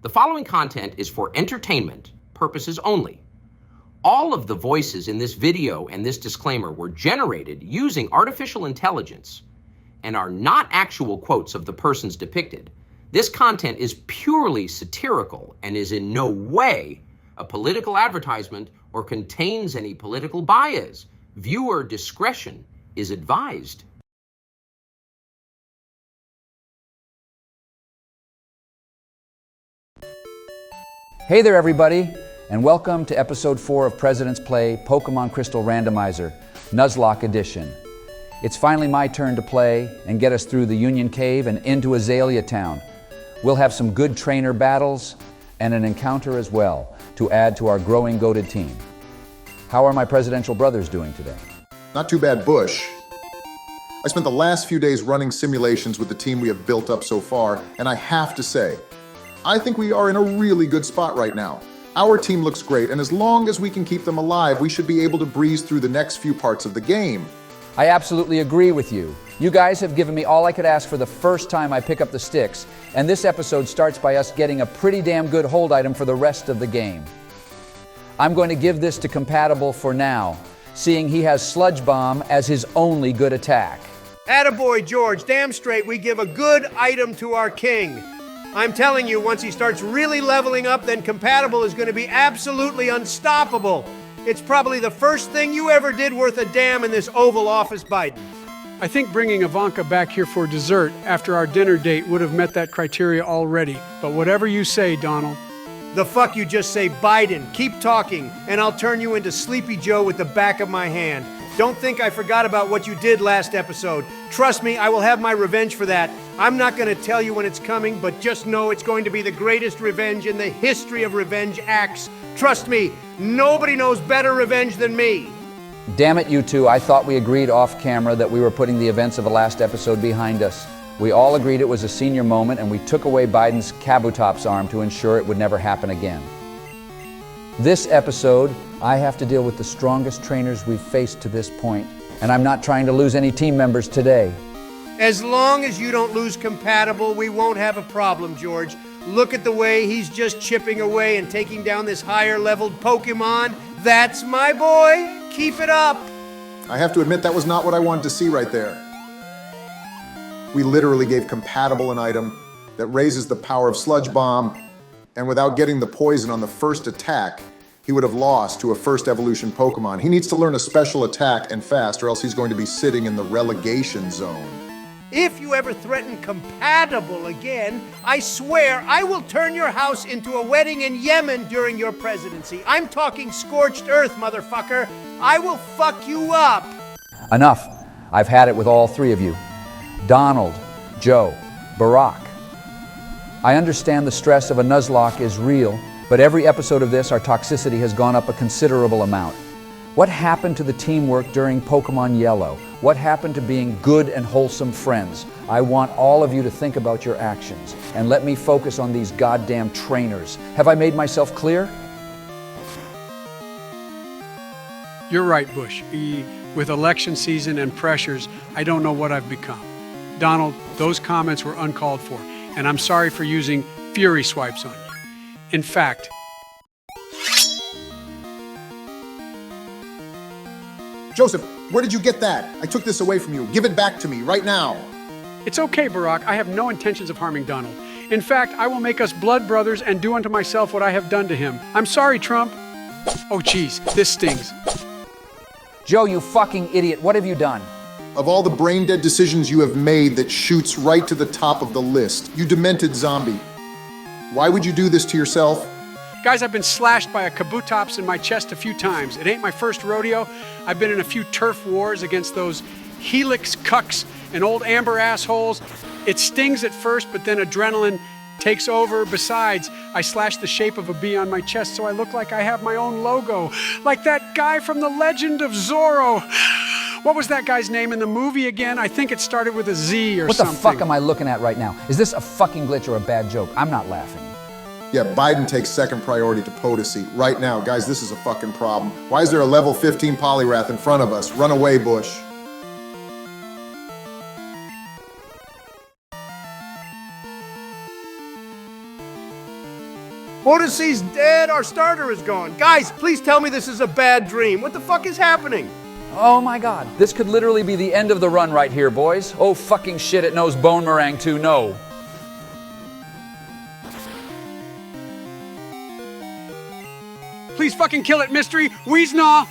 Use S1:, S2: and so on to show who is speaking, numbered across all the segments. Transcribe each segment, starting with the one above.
S1: The following content is for entertainment purposes only. All of the voices in this video and this disclaimer were generated using artificial intelligence and are not actual quotes of the persons depicted. This content is purely satirical and is in no way a political advertisement or contains any political bias. Viewer discretion is advised.
S2: Hey there, everybody, and welcome to episode 4 of President's Play Pokemon Crystal Randomizer Nuzlocke Edition. It's finally my turn to play and get us through the Union Cave and into Aelia Town. We'll have some good trainer battles and an encounter as well to add to our growing goated team. How are my presidential brothers doing today?
S3: Not too bad, Bush. I spent the last few days running simulations with the team we have built up so far, and I have to say, I think we are in a really good spot right now. Our team looks great, and as long as we can keep them alive, we should be able to breeze through the next few parts of the game.
S2: I absolutely agree with you. You guys have given me all I could ask for the first time I pick up the sticks, and this episode starts by us getting a pretty damn good hold item for the rest of the game. I'm going to give this to Compatible for now, seeing he has Sludge Bomb as his only good attack.
S4: Attaboy, George. Damn straight we give a good item to our king. I'm telling you, once he starts really leveling up, then Compatible is going to be absolutely unstoppable. It's probably the first thing you ever did worth a damn in this Oval Office, Biden.
S5: I think bringing Ivanka back here for dessert after our dinner date would have met that criteria already. But whatever you say, Donald.
S4: The fuck you just say, Biden. Keep talking, and I'll turn you into Sleepy Joe with the back of my hand. Don't think I forgot about what you did last episode. Trust me, I will have my revenge for that. I'm not going to tell you when it's coming, but just know it's going to be the greatest revenge in the history of revenge acts. Trust me, nobody knows better revenge than me.
S2: Damn it, you two, I thought we agreed off camera that we were putting the events of the last episode behind us. We all agreed it was a senior moment, and we took away Biden's Kabutop's arm to ensure it would never happen again. This episode, I have to deal with the strongest trainers we've faced to this point, and I'm not trying to lose any team members today.
S4: As long as you don't lose Compatible, we won't have a problem, George. Look at the way he's just chipping away and taking down this higher-leveled Pokemon. That's my boy. Keep it up.
S3: I have to admit that was not what I wanted to see right there. We literally gave Compatible an item that raises the power of Sludge Bomb, and without getting the poison on the first attack, he would have lost to a first evolution Pokemon. He needs to learn a special attack and fast, or else he's going to be sitting in the relegation zone.
S4: If you ever threaten Compatible again, I swear I will turn your house into a wedding in Yemen during your presidency. I'm talking scorched earth, motherfucker. I will fuck you up.
S2: Enough. I've had it with all three of you. Donald, Joe, Barack. I understand the stress of a Nuzlocke is real, but every episode of this, our toxicity has gone up a considerable amount. What happened to the teamwork during Pokemon Yellow? What happened to being good and wholesome friends? I want all of you to think about your actions and let me focus on these goddamn trainers. Have I made myself clear?
S5: You're right, Bush. With election season and pressures, I don't know what I've become. Donald, those comments were uncalled for, and I'm sorry for using fury swipes on you. In fact,
S3: Joseph, where did you get that? I took this away from you. Give it back to me right now.
S5: it's okay, Barack. I have no intentions of harming Donald. In fact, I will make us blood brothers and do unto myself what I have done to him. I'm sorry, Trump. Oh, geez, this stings.
S2: Joe, you fucking idiot, what have you done?
S3: Of all the brain-dead decisions you have made, that shoots right to the top of the list. You demented zombie. Why would you do this to yourself?
S5: Guys, I've been slashed by a kabutops in my chest a few times. It ain't my first rodeo. I've been in a few turf wars against those helix cucks and old amber assholes. It stings at first, but then adrenaline takes over. Besides, I slashed the shape of a bee on my chest so I look like I have my own logo. Like that guy from The Legend of Zorro. What was that guy's name in the movie again? I think it started with a Z or something.
S2: What the fuck am I looking at right now? Is this a fucking glitch or a bad joke? I'm not laughing.
S3: Yeah, Biden takes second priority to POTUSy. Right now, guys, this is a fucking problem. Why is there a level 15 Polyrath in front of us? Run away, Bush.
S4: Odyssey's dead, our starter is gone. Guys, please tell me this is a bad dream. What the fuck is happening?
S2: Oh my God, this could literally be the end of the run right here, boys. Oh fucking shit, it knows bone meringue too, no.
S5: Please fucking kill it, Mystery. Weeznaw.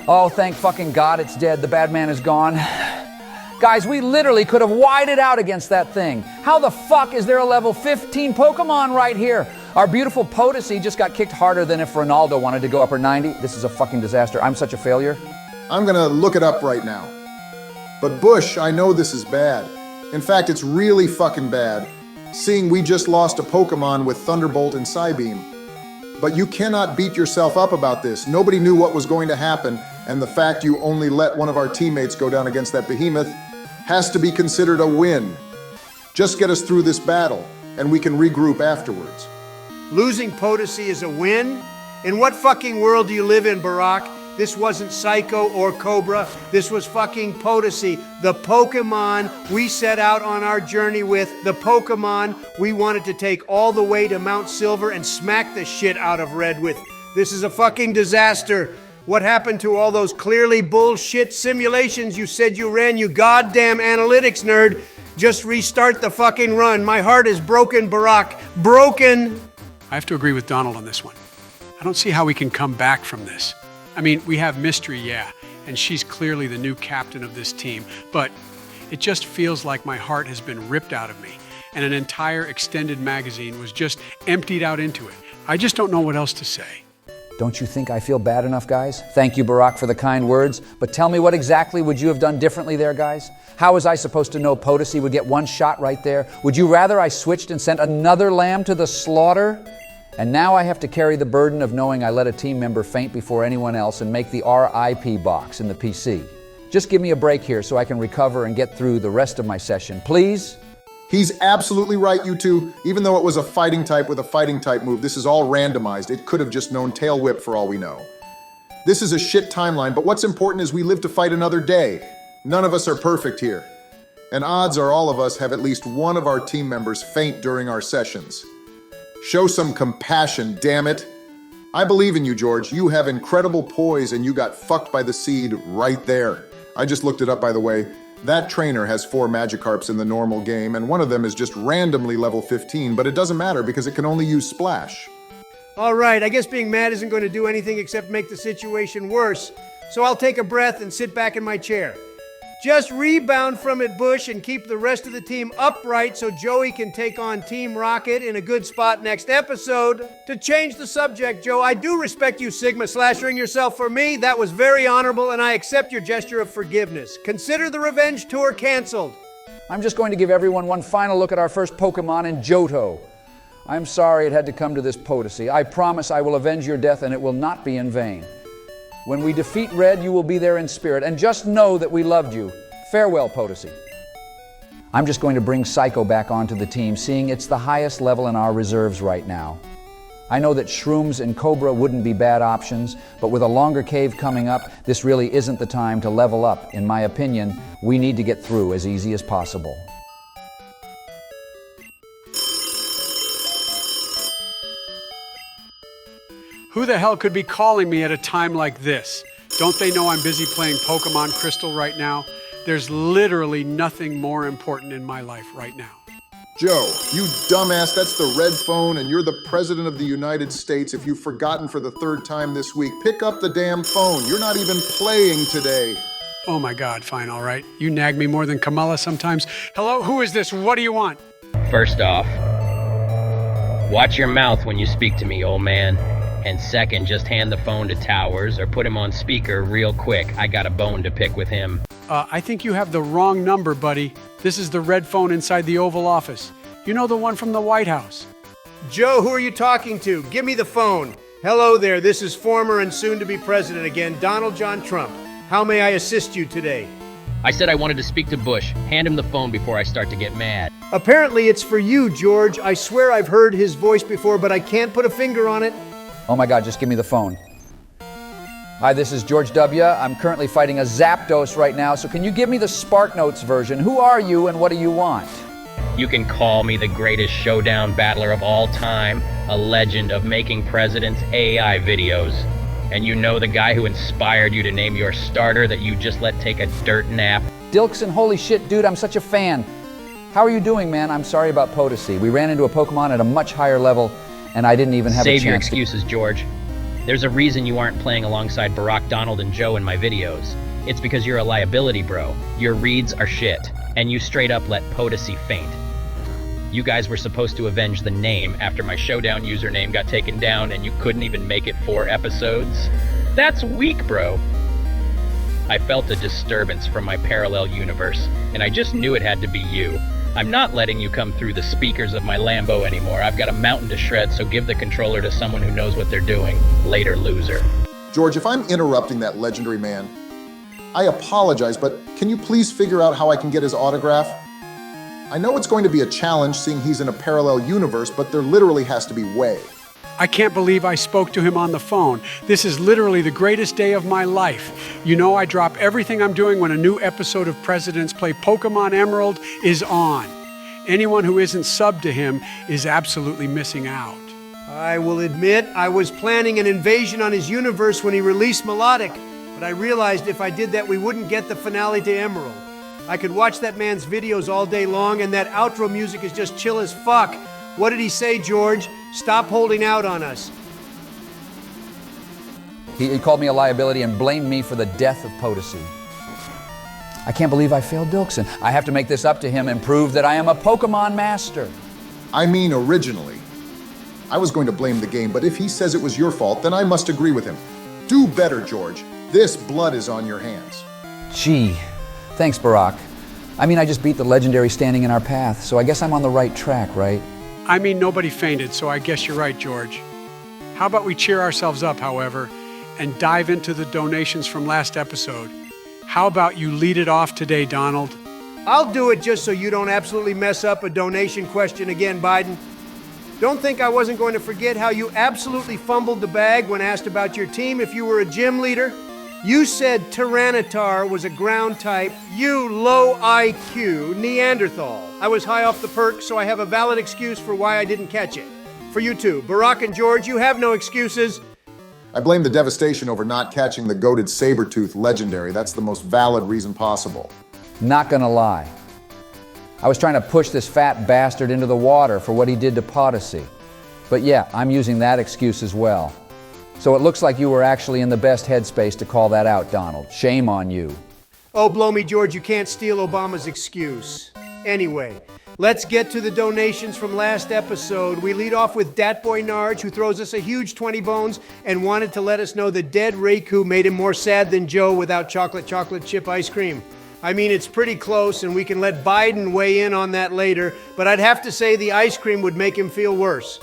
S2: Oh, thank fucking God it's dead. The bad man is gone. Guys, we literally could have whited out against that thing. How the fuck is there a level 15 Pokemon right here? Our beautiful Potosi just got kicked harder than if Ronaldo wanted to go upper 90. This is a fucking disaster. I'm such a failure.
S3: I'm gonna look it up right now. But Bush, I know this is bad. In fact, it's really fucking bad, seeing we just lost a Pokemon with Thunderbolt and Psybeam. But you cannot beat yourself up about this. Nobody knew what was going to happen, and the fact you only let one of our teammates go down against that behemoth has to be considered a win. Just get us through this battle, and we can regroup afterwards.
S4: Losing Potosi is a win? In what fucking world do you live in, Barack? This wasn't Psycho or Cobra. This was fucking Potosi, the Pokemon we set out on our journey with, the Pokemon we wanted to take all the way to Mount Silver and smack the shit out of Red with. This is a fucking disaster. What happened to all those clearly bullshit simulations you said you ran, you goddamn analytics nerd? Just restart the fucking run. My heart is broken, Barack. Broken.
S5: I have to agree with Donald on this one. I don't see how we can come back from this. I mean, we have Mystery, yeah, and she's clearly the new captain of this team, but it just feels like my heart has been ripped out of me, and an entire extended magazine was just emptied out into it. I just don't know what else to say.
S2: Don't you think I feel bad enough, guys? Thank you, Barack, for the kind words, but tell me what exactly would you have done differently there, guys? How was I supposed to know Potosi would get one shot right there? Would you rather I switched and sent another lamb to the slaughter? And now I have to carry the burden of knowing I let a team member faint before anyone else and make the RIP box in the PC. Just give me a break here so I can recover and get through the rest of my session, please?
S3: He's absolutely right, you two. Even though it was a fighting type with a fighting type move, this is all randomized. It could have just known Tail Whip for all we know. This is a shit timeline, but what's important is we live to fight another day. None of us are perfect here. And odds are all of us have at least one of our team members faint during our sessions. Show some compassion, damn it. I believe in you, George. You have incredible poise and you got fucked by the seed right there. I just looked it up, by the way. That trainer has 4 Magikarps in the normal game, and one of them is just randomly level 15, but it doesn't matter because it can only use Splash.
S4: All right, I guess being mad isn't going to do anything except make the situation worse. So I'll take a breath and sit back in my chair. Just rebound from it, Bush, and keep the rest of the team upright so Joey can take on Team Rocket in a good spot next episode. To change the subject, Joe, I do respect you Sigma slashing yourself for me. That was very honorable, and I accept your gesture of forgiveness. Consider the revenge tour canceled.
S2: I'm just going to give everyone one final look at our first Pokemon in Johto. I'm sorry it had to come to this, Potosi. I promise I will avenge your death and it will not be in vain. When we defeat Red, you will be there in spirit, and just know that we loved you. Farewell, Potosi. I'm just going to bring Psycho back onto the team, seeing it's the highest level in our reserves right now. I know that Shrooms and Cobra wouldn't be bad options, but with a longer cave coming up, this really isn't the time to level up. In my opinion, we need to get through as easy as possible.
S5: Who the hell could be calling me at a time like this? Don't they know I'm busy playing Pokemon Crystal right now? There's literally nothing more important in my life right now.
S3: Joe, you dumbass, that's the red phone, and you're the President of the United States. If you've forgotten for the 3rd time this week, pick up the damn phone. You're not even playing today.
S5: Oh my God, fine, all right. You nag me more than Kamala sometimes. Hello, who is this? What do you want?
S6: First off, watch your mouth when you speak to me, old man. And second, just hand the phone to Towers or put him on speaker real quick. I got a bone to pick with him.
S5: I think you have the wrong number, buddy. This is the red phone inside the Oval Office. You know, the one from the White House.
S4: Joe, who are you talking to? Give me the phone. Hello there, this is former and soon-to-be president again, Donald John Trump. How may I assist you today?
S6: I said I wanted to speak to Bush. Hand him the phone before I start to get mad.
S4: Apparently it's for you, George. I swear I've heard his voice before, but I can't put a finger on it.
S2: Oh my God, just give me the phone. Hi, this is George W. I'm currently fighting a Zapdos right now, so can you give me the Spark Notes version? Who are you and what do you want?
S6: You can call me the greatest showdown battler of all time, a legend of making presidents AI videos. And you know the guy who inspired you to name your starter that you just let take a dirt nap?
S2: Dilkson, holy shit, dude, I'm such a fan. How are you doing, man? I'm sorry about Potosi. We ran into a Pokemon at a much higher level, and I didn't even have a chance.
S6: Save your excuses, George. There's a reason you aren't playing alongside Barack, Donald, and Joe in my videos. It's because you're a liability, bro. Your reads are shit, and you straight up let Potosi faint. You guys were supposed to avenge the name after my Showdown username got taken down and you couldn't even make it 4 episodes? That's weak, bro. I felt a disturbance from my parallel universe, and I just knew it had to be you. I'm not letting you come through the speakers of my Lambo anymore. I've got a mountain to shred, so give the controller to someone who knows what they're doing. Later, loser.
S3: George, if I'm interrupting that legendary man, I apologize, but can you please figure out how I can get his autograph? I know it's going to be a challenge seeing he's in a parallel universe, but there literally has to be a way.
S5: I can't believe I spoke to him on the phone. This is literally the greatest day of my life. You know I drop everything I'm doing when a new episode of Presidents Play Pokemon Emerald is on. Anyone who isn't subbed to him is absolutely missing out.
S4: I will admit I was planning an invasion on his universe when he released Melodic, but I realized if I did that we wouldn't get the finale to Emerald. I could watch that man's videos all day long, and that outro music is just chill as fuck. What did he say, George? Stop holding out on us.
S2: He called me a liability and blamed me for the death of Potosi. I can't believe I failed Dilkson. I have to make this up to him and prove that I am a Pokemon master.
S3: I mean, originally, I was going to blame the game, but if he says it was your fault, then I must agree with him. Do better, George. This blood is on your hands.
S2: Gee, thanks, Barack. I mean, I just beat the legendary standing in our path, so I guess I'm on the right track, right?
S5: I mean, nobody fainted, so I guess you're right, George. How about we cheer ourselves up, however, and dive into the donations from last episode? How about you lead it off today, Donald?
S4: I'll do it just so you don't absolutely mess up a donation question again, Biden. Don't think I wasn't going to forget how you absolutely fumbled the bag when asked about your team if you were a gym leader. You said Tyranitar was a ground type, you low IQ Neanderthal. I was high off the perk, so I have a valid excuse for why I didn't catch it. For you two, Barack and George, you have no excuses.
S3: I blame the devastation over not catching the goated Sabertooth legendary. That's the most valid reason possible.
S2: Not gonna lie. I was trying to push this fat bastard into the water for what he did to Potosi. But yeah, I'm using that excuse as well. So it looks like you were actually in the best headspace to call that out, Donald. Shame on you.
S4: Oh, blow me, George, you can't steal Obama's excuse. Anyway, let's get to the donations from last episode. We lead off with Datboy Narge, who throws us a huge 20 bones and wanted to let us know the dead Reiku made him more sad than Joe without chocolate chip ice cream. I mean, it's pretty close, and we can let Biden weigh in on that later, but I'd have to say the ice cream would make him feel worse.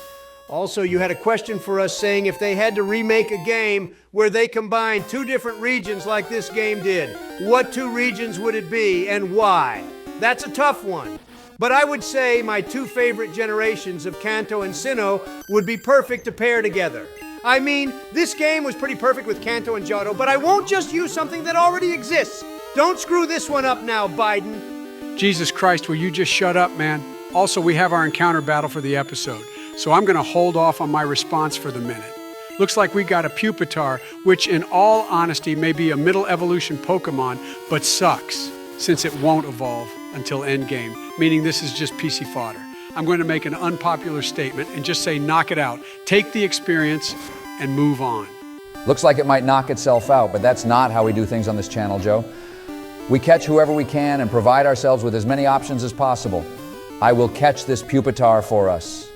S4: Also, you had a question for us saying if they had to remake a game where they combined 2 different regions like this game did, what 2 regions would it be and why? That's a tough one. But I would say my 2 favorite generations of Kanto and Sinnoh would be perfect to pair together. I mean, this game was pretty perfect with Kanto and Johto, but I won't just use something that already exists. Don't screw this one up now, Biden.
S5: Jesus Christ, will you just shut up, man? Also, we have our encounter battle for the episode, so I'm gonna hold off on my response for the minute. Looks like we got a Pupitar, which in all honesty may be a middle evolution Pokemon, but sucks, since it won't evolve until endgame, meaning this is just PC fodder. I'm going to make an unpopular statement and just say knock it out. Take the experience and move on.
S2: Looks like it might knock itself out, but that's not how we do things on this channel, Joe. We catch whoever we can and provide ourselves with as many options as possible. I will catch this Pupitar for us.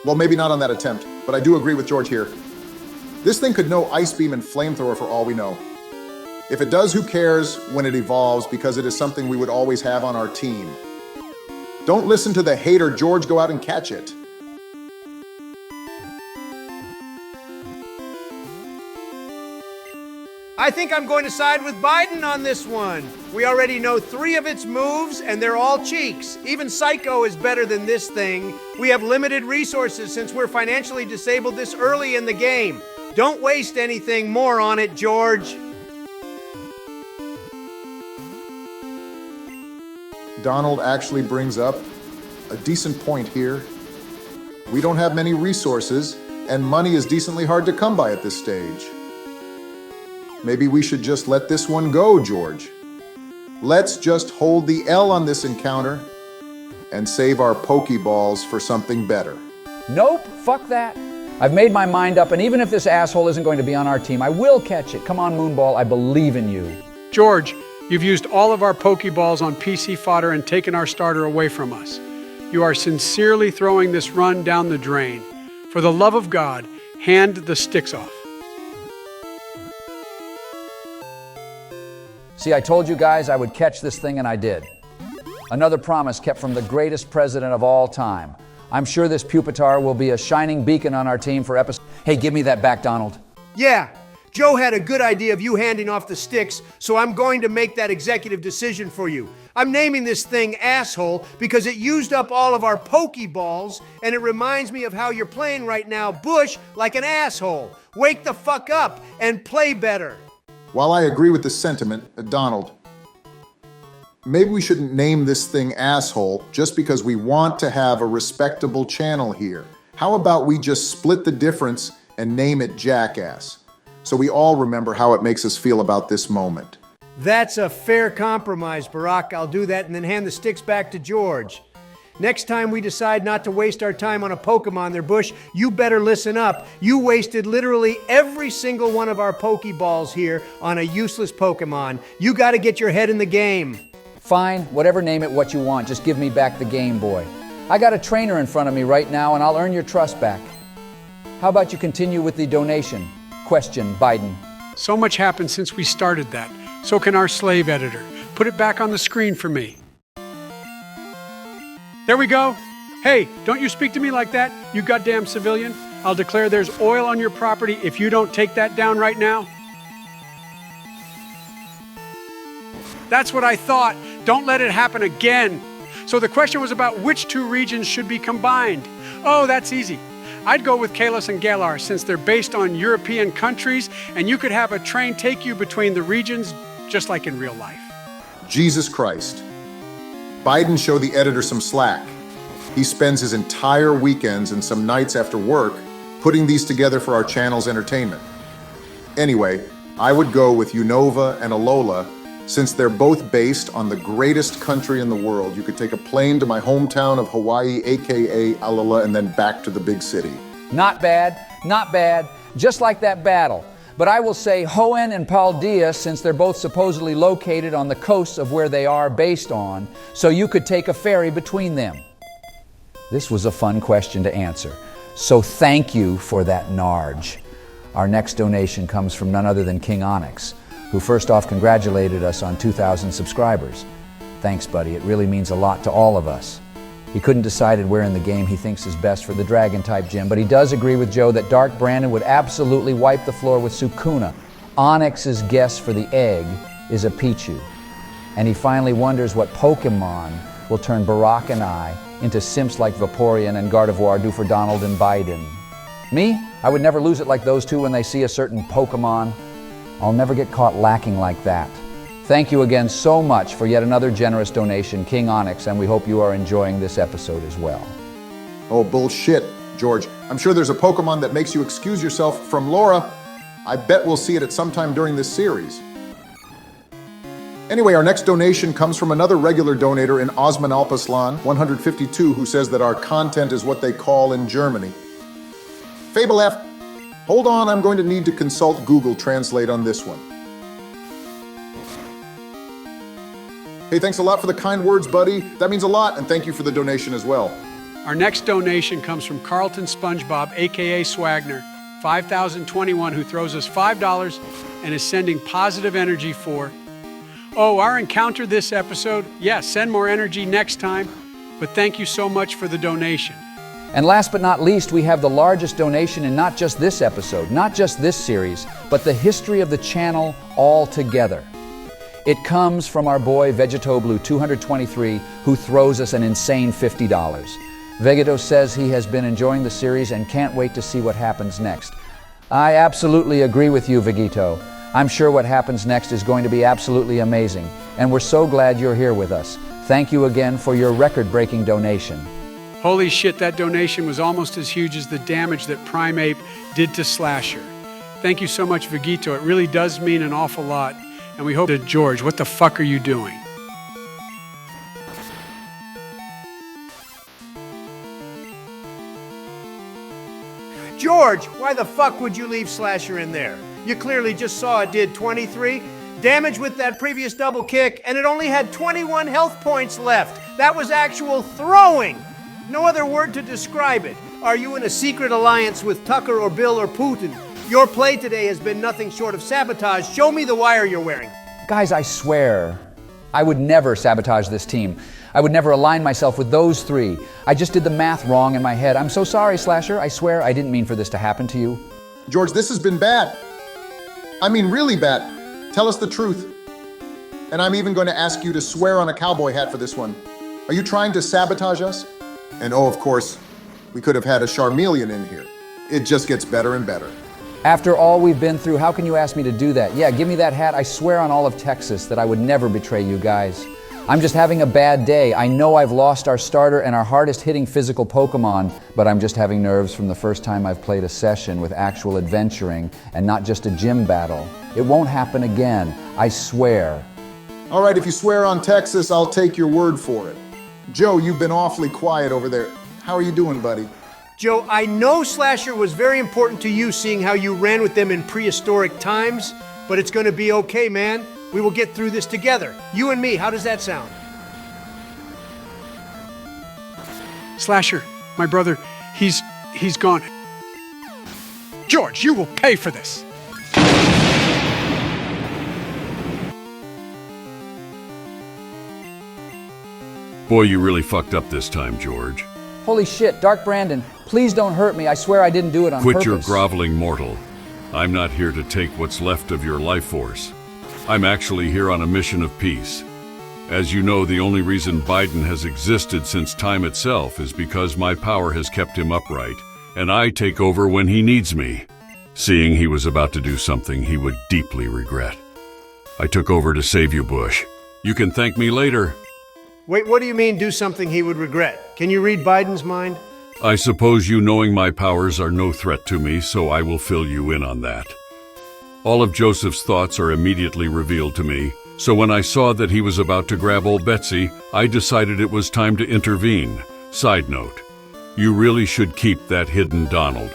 S3: Well, maybe not on that attempt, but I do agree with George here. This thing could know Ice Beam and Flamethrower for all we know. If it does, who cares when it evolves, because it is something we would always have on our team. Don't listen to the hater, George, go out and catch it.
S4: I think I'm going to side with Biden on this one. We already know 3 of its moves, and they're all cheeks. Even Psycho is better than this thing. We have limited resources since we're financially disabled this early in the game. Don't waste anything more on it, George.
S3: Donald actually brings up a decent point here. We don't have many resources, and money is decently hard to come by at this stage. Maybe we should just let this one go, George. Let's just hold the L on this encounter and save our Pokeballs for something better.
S2: Nope, fuck that. I've made my mind up, and even if this asshole isn't going to be on our team, I will catch it. Come on, Moonball, I believe in you.
S5: George, you've used all of our Pokeballs on PC fodder and taken our starter away from us. You are sincerely throwing this run down the drain. For the love of God, hand the sticks off.
S2: See, I told you guys I would catch this thing, and I did. Another promise kept from the greatest president of all time. I'm sure this Pupitar will be a shining beacon on our team for episode... Hey, give me that back, Donald.
S4: Yeah, Joe had a good idea of you handing off the sticks, so I'm going to make that executive decision for you. I'm naming this thing Asshole because it used up all of our Pokeballs, and it reminds me of how you're playing right now, Bush, like an asshole. Wake the fuck up and play better.
S3: While I agree with the sentiment, Donald, maybe we shouldn't name this thing Asshole just because we want to have a respectable channel here. How about we just split the difference and name it Jackass, so we all remember how it makes us feel about this moment?
S4: That's a fair compromise, Barack. I'll do that and then hand the sticks back to George. Next time we decide not to waste our time on a Pokemon there, Bush, you better listen up. You wasted literally every single one of our Pokeballs here on a useless Pokemon. You gotta get your head in the game.
S2: Fine, whatever, name it what you want. Just give me back the Game Boy. I got a trainer in front of me right now, and I'll earn your trust back. How about you continue with the donation? Question, Biden.
S5: So much happened since we started that. So can our slave editor. Put it back on the screen for me. There we go. Hey, don't you speak to me like that, you goddamn civilian. I'll declare there's oil on your property if you don't take that down right now. That's what I thought. Don't let it happen again. So the question was about which two regions should be combined. Oh, that's easy. I'd go with Kalos and Galar since they're based on European countries, and you could have a train take you between the regions just like in real life.
S3: Jesus Christ. Biden showed the editor some slack. He spends his entire weekends and some nights after work putting these together for our channel's entertainment. Anyway, I would go with Unova and Alola since they're both based on the greatest country in the world. You could take a plane to my hometown of Hawaii, aka Alola, and then back to the big city.
S2: Not bad, not bad. Just like that battle. But I will say Hoenn and Paldea, since they're both supposedly located on the coasts of where they are based on, so you could take a ferry between them. This was a fun question to answer. So thank you for that, Narge. Our next donation comes from none other than King Onyx, who first off congratulated us on 2,000 subscribers. Thanks, buddy. It really means a lot to all of us. He couldn't decide where in the game he thinks is best for the Dragon-type gym, but he does agree with Joe that Dark Brandon would absolutely wipe the floor with Sukuna. Onyx's guess for the egg is a Pichu. And he finally wonders what Pokemon will turn Barack and I into simps like Vaporeon and Gardevoir do for Donald and Biden. Me? I would never lose it like those two when they see a certain Pokemon. I'll never get caught lacking like that. Thank you again so much for yet another generous donation, King Onyx, and we hope you are enjoying this episode as well.
S3: Oh, bullshit, George. I'm sure there's a Pokemon that makes you excuse yourself from Laura. I bet we'll see it at some time during this series. Anyway, our next donation comes from another regular donator in Osman Alpaslan, 152, who says that our content is what they call in Germany. Fable F, hold on, I'm going to need to consult Google Translate on this one. Hey, thanks a lot for the kind words, buddy. That means a lot, and thank you for the donation as well.
S5: Our next donation comes from Carlton SpongeBob, aka Swagner, 5021, who throws us $5 and is sending positive energy for... Oh, our encounter this episode? Yes, send more energy next time, but thank you so much for the donation.
S2: And last but not least, we have the largest donation in not just this episode, not just this series, but the history of the channel altogether. It comes from our boy Vegetoblu 223, who throws us an insane $50. Vegeto says he has been enjoying the series and can't wait to see what happens next. I absolutely agree with you, Vegito. I'm sure what happens next is going to be absolutely amazing, and we're so glad you're here with us. Thank you again for your record-breaking donation.
S5: Holy shit, that donation was almost as huge as the damage that Primeape did to Slasher. Thank you so much, Vegito. It really does mean an awful lot. And we hope that George, what the fuck are you doing?
S4: George, why the fuck would you leave Slasher in there? You clearly just saw it did 23 damage with that previous double kick, and it only had 21 health points left. That was actual throwing. No other word to describe it. Are you in a secret alliance with Tucker or Bill or Putin? Your play today has been nothing short of sabotage. Show me the wire you're wearing.
S2: Guys, I swear, I would never sabotage this team. I would never align myself with those three. I just did the math wrong in my head. I'm so sorry, Slasher. I swear I didn't mean for this to happen to you.
S3: George, this has been bad. I mean, really bad. Tell us the truth. And I'm even going to ask you to swear on a cowboy hat for this one. Are you trying to sabotage us? And oh, of course, we could have had a Charmeleon in here. It just gets better and better.
S2: After all we've been through, how can you ask me to do that? Yeah, give me that hat. I swear on all of Texas that I would never betray you guys. I'm just having a bad day. I know I've lost our starter and our hardest hitting physical Pokemon, but I'm just having nerves from the first time I've played a session with actual adventuring and not just a gym battle. It won't happen again, I swear.
S3: All right, if you swear on Texas, I'll take your word for it. Joe, you've been awfully quiet over there. How are you doing, buddy?
S4: Joe, I know Slasher was very important to you, seeing how you ran with them in prehistoric times, but it's going to be okay, man. We will get through this together. You and me, how does that sound?
S5: Slasher, my brother, he's gone. George, you will pay for this.
S7: Boy, you really fucked up this time, George.
S2: Holy shit, Dark Brandon, please don't hurt me. I swear I didn't do it on purpose.
S7: Quit your groveling mortal. I'm not here to take what's left of your life force. I'm actually here on a mission of peace. As you know, the only reason Biden has existed since time itself is because my power has kept him upright, and I take over when he needs me. Seeing he was about to do something he would deeply regret. I took over to save you, Bush. You can thank me later.
S4: Wait, what do you mean do something he would regret? Can you read Biden's mind?
S7: I suppose you knowing my powers are no threat to me, so I will fill you in on that. All of Joseph's thoughts are immediately revealed to me, so when I saw that he was about to grab old Betsy, I decided it was time to intervene. Side note, you really should keep that hidden Donald.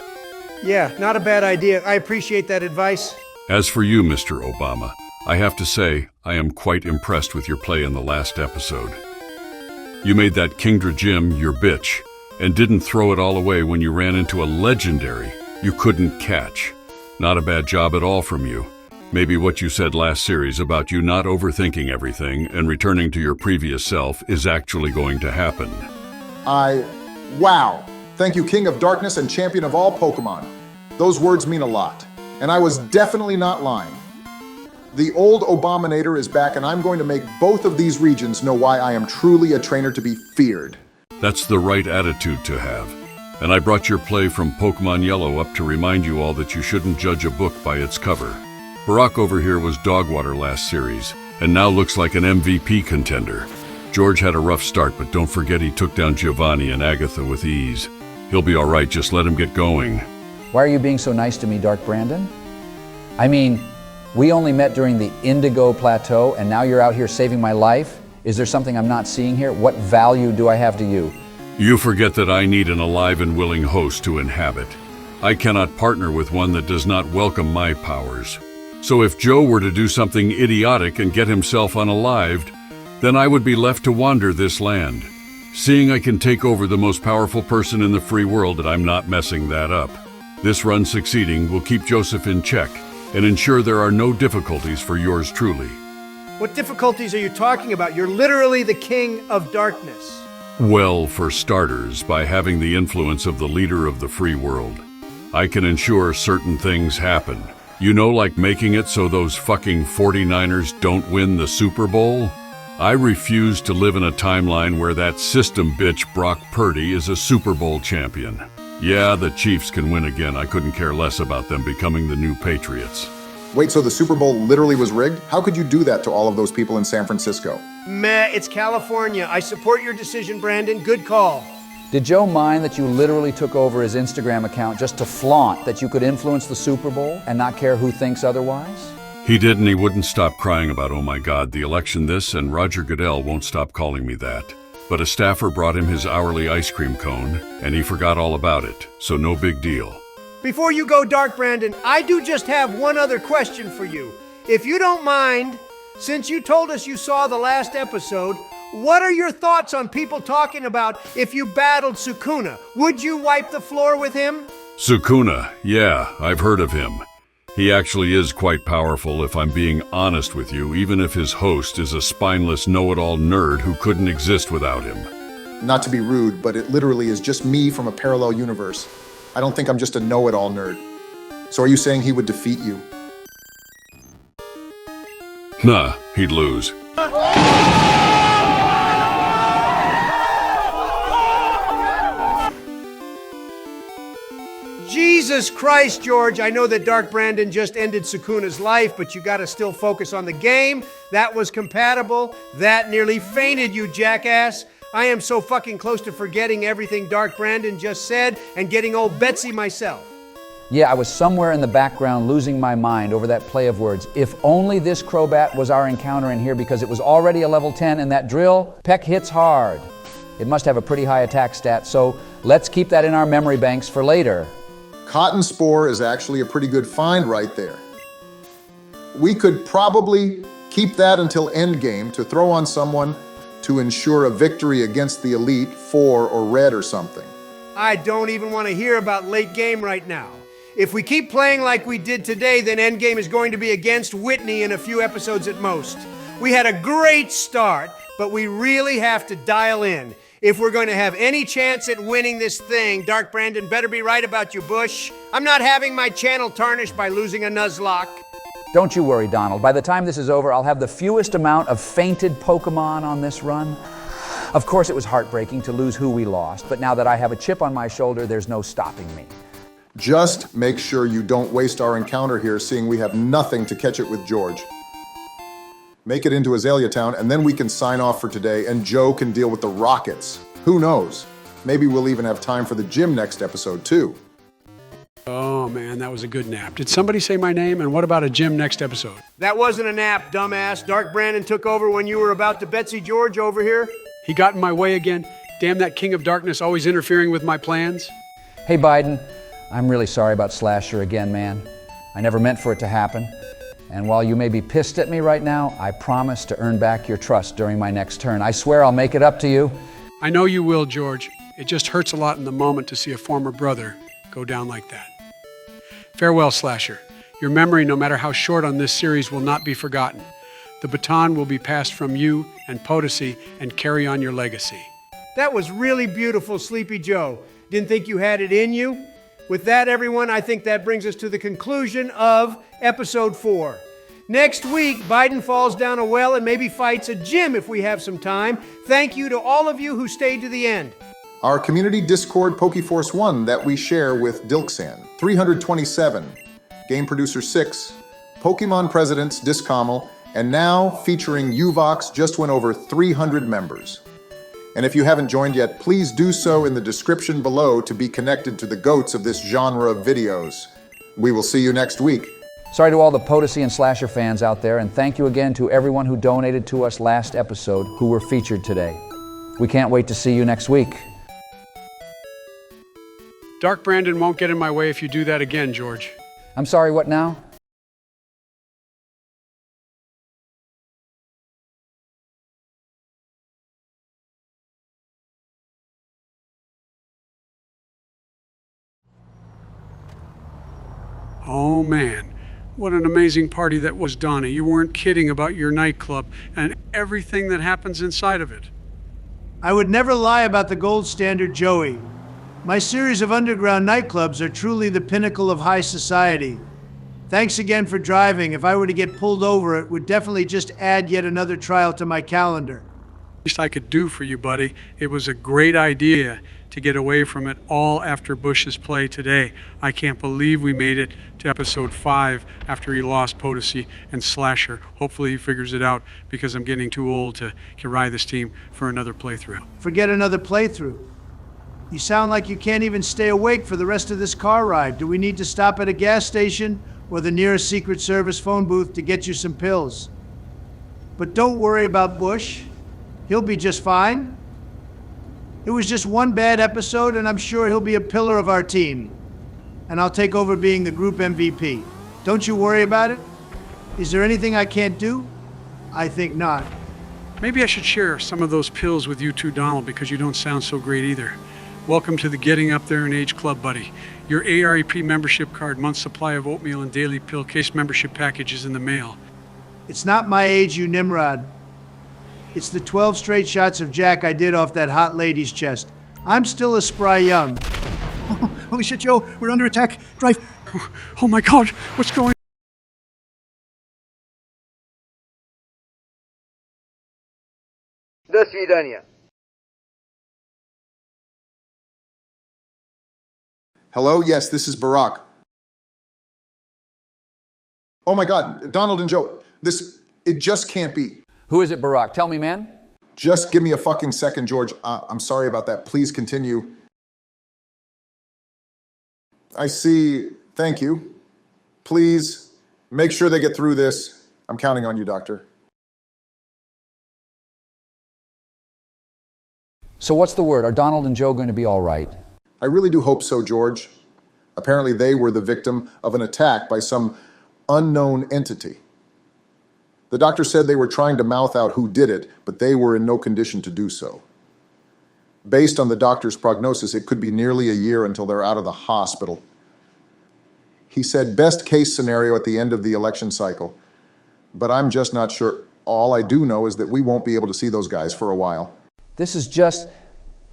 S4: Yeah, not a bad idea. I appreciate that advice.
S7: As for you, Mr. Obama, I have to say, I am quite impressed with your play in the last episode. You made that Kingdra Jim your bitch, and didn't throw it all away when you ran into a legendary you couldn't catch. Not a bad job at all from you. Maybe what you said last series about you not overthinking everything and returning to your previous self is actually going to happen.
S3: Wow. Thank you, King of Darkness and Champion of all Pokemon. Those words mean a lot. And I was definitely not lying. The old Obaminator is back, and I'm going to make both of these regions know why I am truly a trainer to be feared.
S7: That's the right attitude to have. And I brought your play from Pokemon Yellow up to remind you all that you shouldn't judge a book by its cover. Barack over here was dogwater last series, and now looks like an MVP contender. George had a rough start, but don't forget he took down Giovanni and Agatha with ease. He'll be all right, just let him get going.
S2: Why are you being so nice to me, Dark Brandon? I mean, we only met during the Indigo Plateau, and now you're out here saving my life? Is there something I'm not seeing here? What value do I have to you?
S7: You forget that I need an alive and willing host to inhabit. I cannot partner with one that does not welcome my powers. So if Joe were to do something idiotic and get himself unalived, then I would be left to wander this land. Seeing I can take over the most powerful person in the free world, that I'm not messing that up. This run succeeding will keep Joseph in check and ensure there are no difficulties for yours truly.
S4: What difficulties are you talking about? You're literally the King of Darkness.
S7: Well, for starters, by having the influence of the leader of the free world, I can ensure certain things happen. You know, like making it so those fucking 49ers don't win the Super Bowl? I refuse to live in a timeline where that system bitch Brock Purdy is a Super Bowl champion. Yeah, the Chiefs can win again. I couldn't care less about them becoming the new Patriots.
S3: Wait, so the Super Bowl literally was rigged? How could you do that to all of those people in San Francisco?
S4: Meh, it's California. I support your decision, Brandon. Good call.
S2: Did Joe mind that you literally took over his Instagram account just to flaunt that you could influence the Super Bowl and not care who thinks otherwise?
S7: He did, and he wouldn't stop crying about, oh my God, the election this, and Roger Goodell won't stop calling me that. But a staffer brought him his hourly ice cream cone, and he forgot all about it, so no big deal.
S4: Before you go, Dark Brandon, I do just have one other question for you. If you don't mind, since you told us you saw the last episode, what are your thoughts on people talking about if you battled Sukuna? Would you wipe the floor with him?
S7: Sukuna, yeah, I've heard of him. He actually is quite powerful, if I'm being honest with you, even if his host is a spineless know-it-all nerd who couldn't exist without him.
S3: Not to be rude, but it literally is just me from a parallel universe. I don't think I'm just a know-it-all nerd. So are you saying he would defeat you?
S7: Nah, he'd lose.
S4: Jesus Christ, George, I know that Dark Brandon just ended Sukuna's life, but you gotta still focus on the game. That was compatible. That nearly fainted you, jackass. I am so fucking close to forgetting everything Dark Brandon just said and getting old Betsy myself.
S2: Yeah, I was somewhere in the background losing my mind over that play of words. If only this Crobat was our encounter in here, because it was already a level 10 and that drill, Peck hits hard. It must have a pretty high attack stat, so let's keep that in our memory banks for later.
S3: Cotton Spore is actually a pretty good find right there. We could probably keep that until endgame to throw on someone to ensure a victory against the Elite 4 or Red or something.
S4: I don't even want to hear about late game right now. If we keep playing like we did today, then endgame is going to be against Whitney in a few episodes at most. We had a great start, but we really have to dial in. If we're going to have any chance at winning this thing, Dark Brandon better be right about you, Bush. I'm not having my channel tarnished by losing a Nuzlocke.
S2: Don't you worry, Donald. By the time this is over, I'll have the fewest amount of fainted Pokemon on this run. Of course, it was heartbreaking to lose who we lost, but now that I have a chip on my shoulder, there's no stopping me.
S3: Just make sure you don't waste our encounter here, seeing we have nothing to catch it with George. Make it into Aelia Town, and then we can sign off for today, and Joe can deal with the Rockets. Who knows? Maybe we'll even have time for the gym next episode, too.
S5: Oh man, that was a good nap. Did somebody say my name? And what about a gym next episode?
S4: That wasn't a nap, dumbass. Dark Brandon took over when you were about to Betsy George over here.
S5: He got in my way again. Damn that King of Darkness always interfering with my plans.
S2: Hey, Biden, I'm really sorry about Slasher again, man. I never meant for it to happen. And while you may be pissed at me right now, I promise to earn back your trust during my next turn. I swear I'll make it up to you.
S5: I know you will, George. It just hurts a lot in the moment to see a former brother go down like that. Farewell, Slasher. Your memory, no matter how short on this series, will not be forgotten. The baton will be passed from you and Potosi and carry on your legacy.
S4: That was really beautiful, Sleepy Joe. Didn't think you had it in you? With that, everyone, I think that brings us to the conclusion of episode 4. Next week, Biden falls down a well and maybe fights a gym if we have some time. Thank you to all of you who stayed to the end.
S3: Our community Discord Pokeforce 1 that we share with Dilksan, 327, Game Producer 6, Pokemon Presidents Discommel, and now featuring Uvox just went over 300 members. And if you haven't joined yet, please do so in the description below to be connected to the goats of this genre of videos. We will see you next week.
S2: Sorry to all the Potosi and Slasher fans out there, and thank you again to everyone who donated to us last episode who were featured today. We can't wait to see you next week.
S5: Dark Brandon won't get in my way if you do that again, George.
S2: I'm sorry, what now?
S5: Oh man, what an amazing party that was, Donnie. You weren't kidding about your nightclub and everything that happens inside of it.
S4: I would never lie about the gold standard, Joey. My series of underground nightclubs are truly the pinnacle of high society. Thanks again for driving. If I were to get pulled over, it would definitely just add yet another trial to my calendar.
S5: Least I could do for you, buddy. It was a great idea to get away from it all after Bush's play today. I can't believe we made it to episode 5 after he lost Potosi and Slasher. Hopefully he figures it out, because I'm getting too old to ride this team for another playthrough.
S4: Forget another playthrough. You sound like you can't even stay awake for the rest of this car ride. Do we need to stop at a gas station or the nearest Secret Service phone booth to get you some pills? But don't worry about Bush. He'll be just fine. It was just one bad episode, and I'm sure he'll be a pillar of our team. And I'll take over being the group MVP. Don't you worry about it. Is there anything I can't do? I think not.
S5: Maybe I should share some of those pills with you too, Donald, because you don't sound so great either. Welcome to the Getting Up There in Age Club, buddy. Your AREP membership card, month supply of oatmeal and daily pill case membership package is in the mail.
S4: It's not my age, you Nimrod. It's the 12 straight shots of Jack I did off that hot lady's chest. I'm still a spry young.
S8: Holy shit, Joe. We're under attack. Drive.
S5: Oh my God, what's going on?
S9: До свидания.
S3: Hello? Yes, this is Barack. Oh my God, Donald and Joe, it just can't be.
S2: Who is it, Barack? Tell me, man.
S3: Just give me a fucking second, George. I'm sorry about that. Please continue. I see. Thank you. Please, make sure they get through this. I'm counting on you, Doctor.
S2: So what's the word? Are Donald and Joe going to be all right?
S3: I really do hope so, George. Apparently they were the victim of an attack by some unknown entity. The doctor said they were trying to mouth out who did it, but they were in no condition to do so. Based on the doctor's prognosis, it could be nearly a year until they're out of the hospital. He said best case scenario at the end of the election cycle, but I'm just not sure. All I do know is that we won't be able to see those guys for a while.
S2: This is just,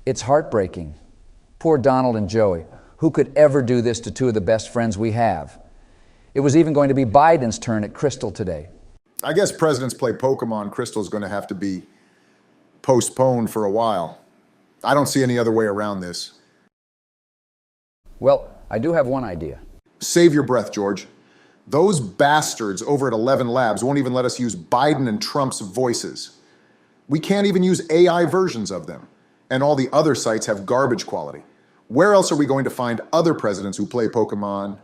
S2: it's heartbreaking. Poor Donald and Joey. Who could ever do this to two of the best friends we have? It was even going to be Biden's turn at Crystal today.
S3: I guess Presidents Play Pokemon Crystal's going to have to be postponed for a while. I don't see any other way around this.
S2: Well, I do have one idea.
S3: Save your breath, George. Those bastards over at 11 Labs won't even let us use Biden and Trump's voices. We can't even use AI versions of them. And all the other sites have garbage quality. Where else are we going to find other presidents who play Pokemon?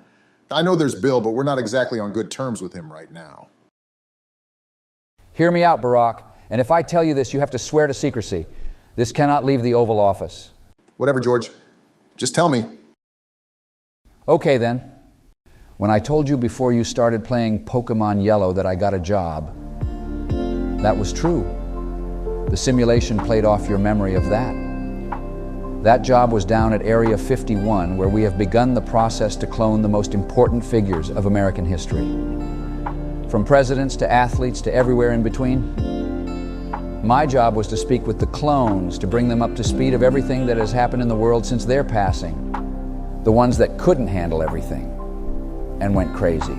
S3: I know there's Bill, but we're not exactly on good terms with him right now.
S2: Hear me out, Barack. And if I tell you this, you have to swear to secrecy. This cannot leave the Oval Office.
S3: Whatever, George. Just tell me.
S2: Okay, then. When I told you before you started playing Pokemon Yellow that I got a job, that was true. The simulation played off your memory of that. That job was down at Area 51, where we have begun the process to clone the most important figures of American history. From presidents to athletes to everywhere in between. My job was to speak with the clones to bring them up to speed of everything that has happened in the world since their passing. The ones that couldn't handle everything and went crazy.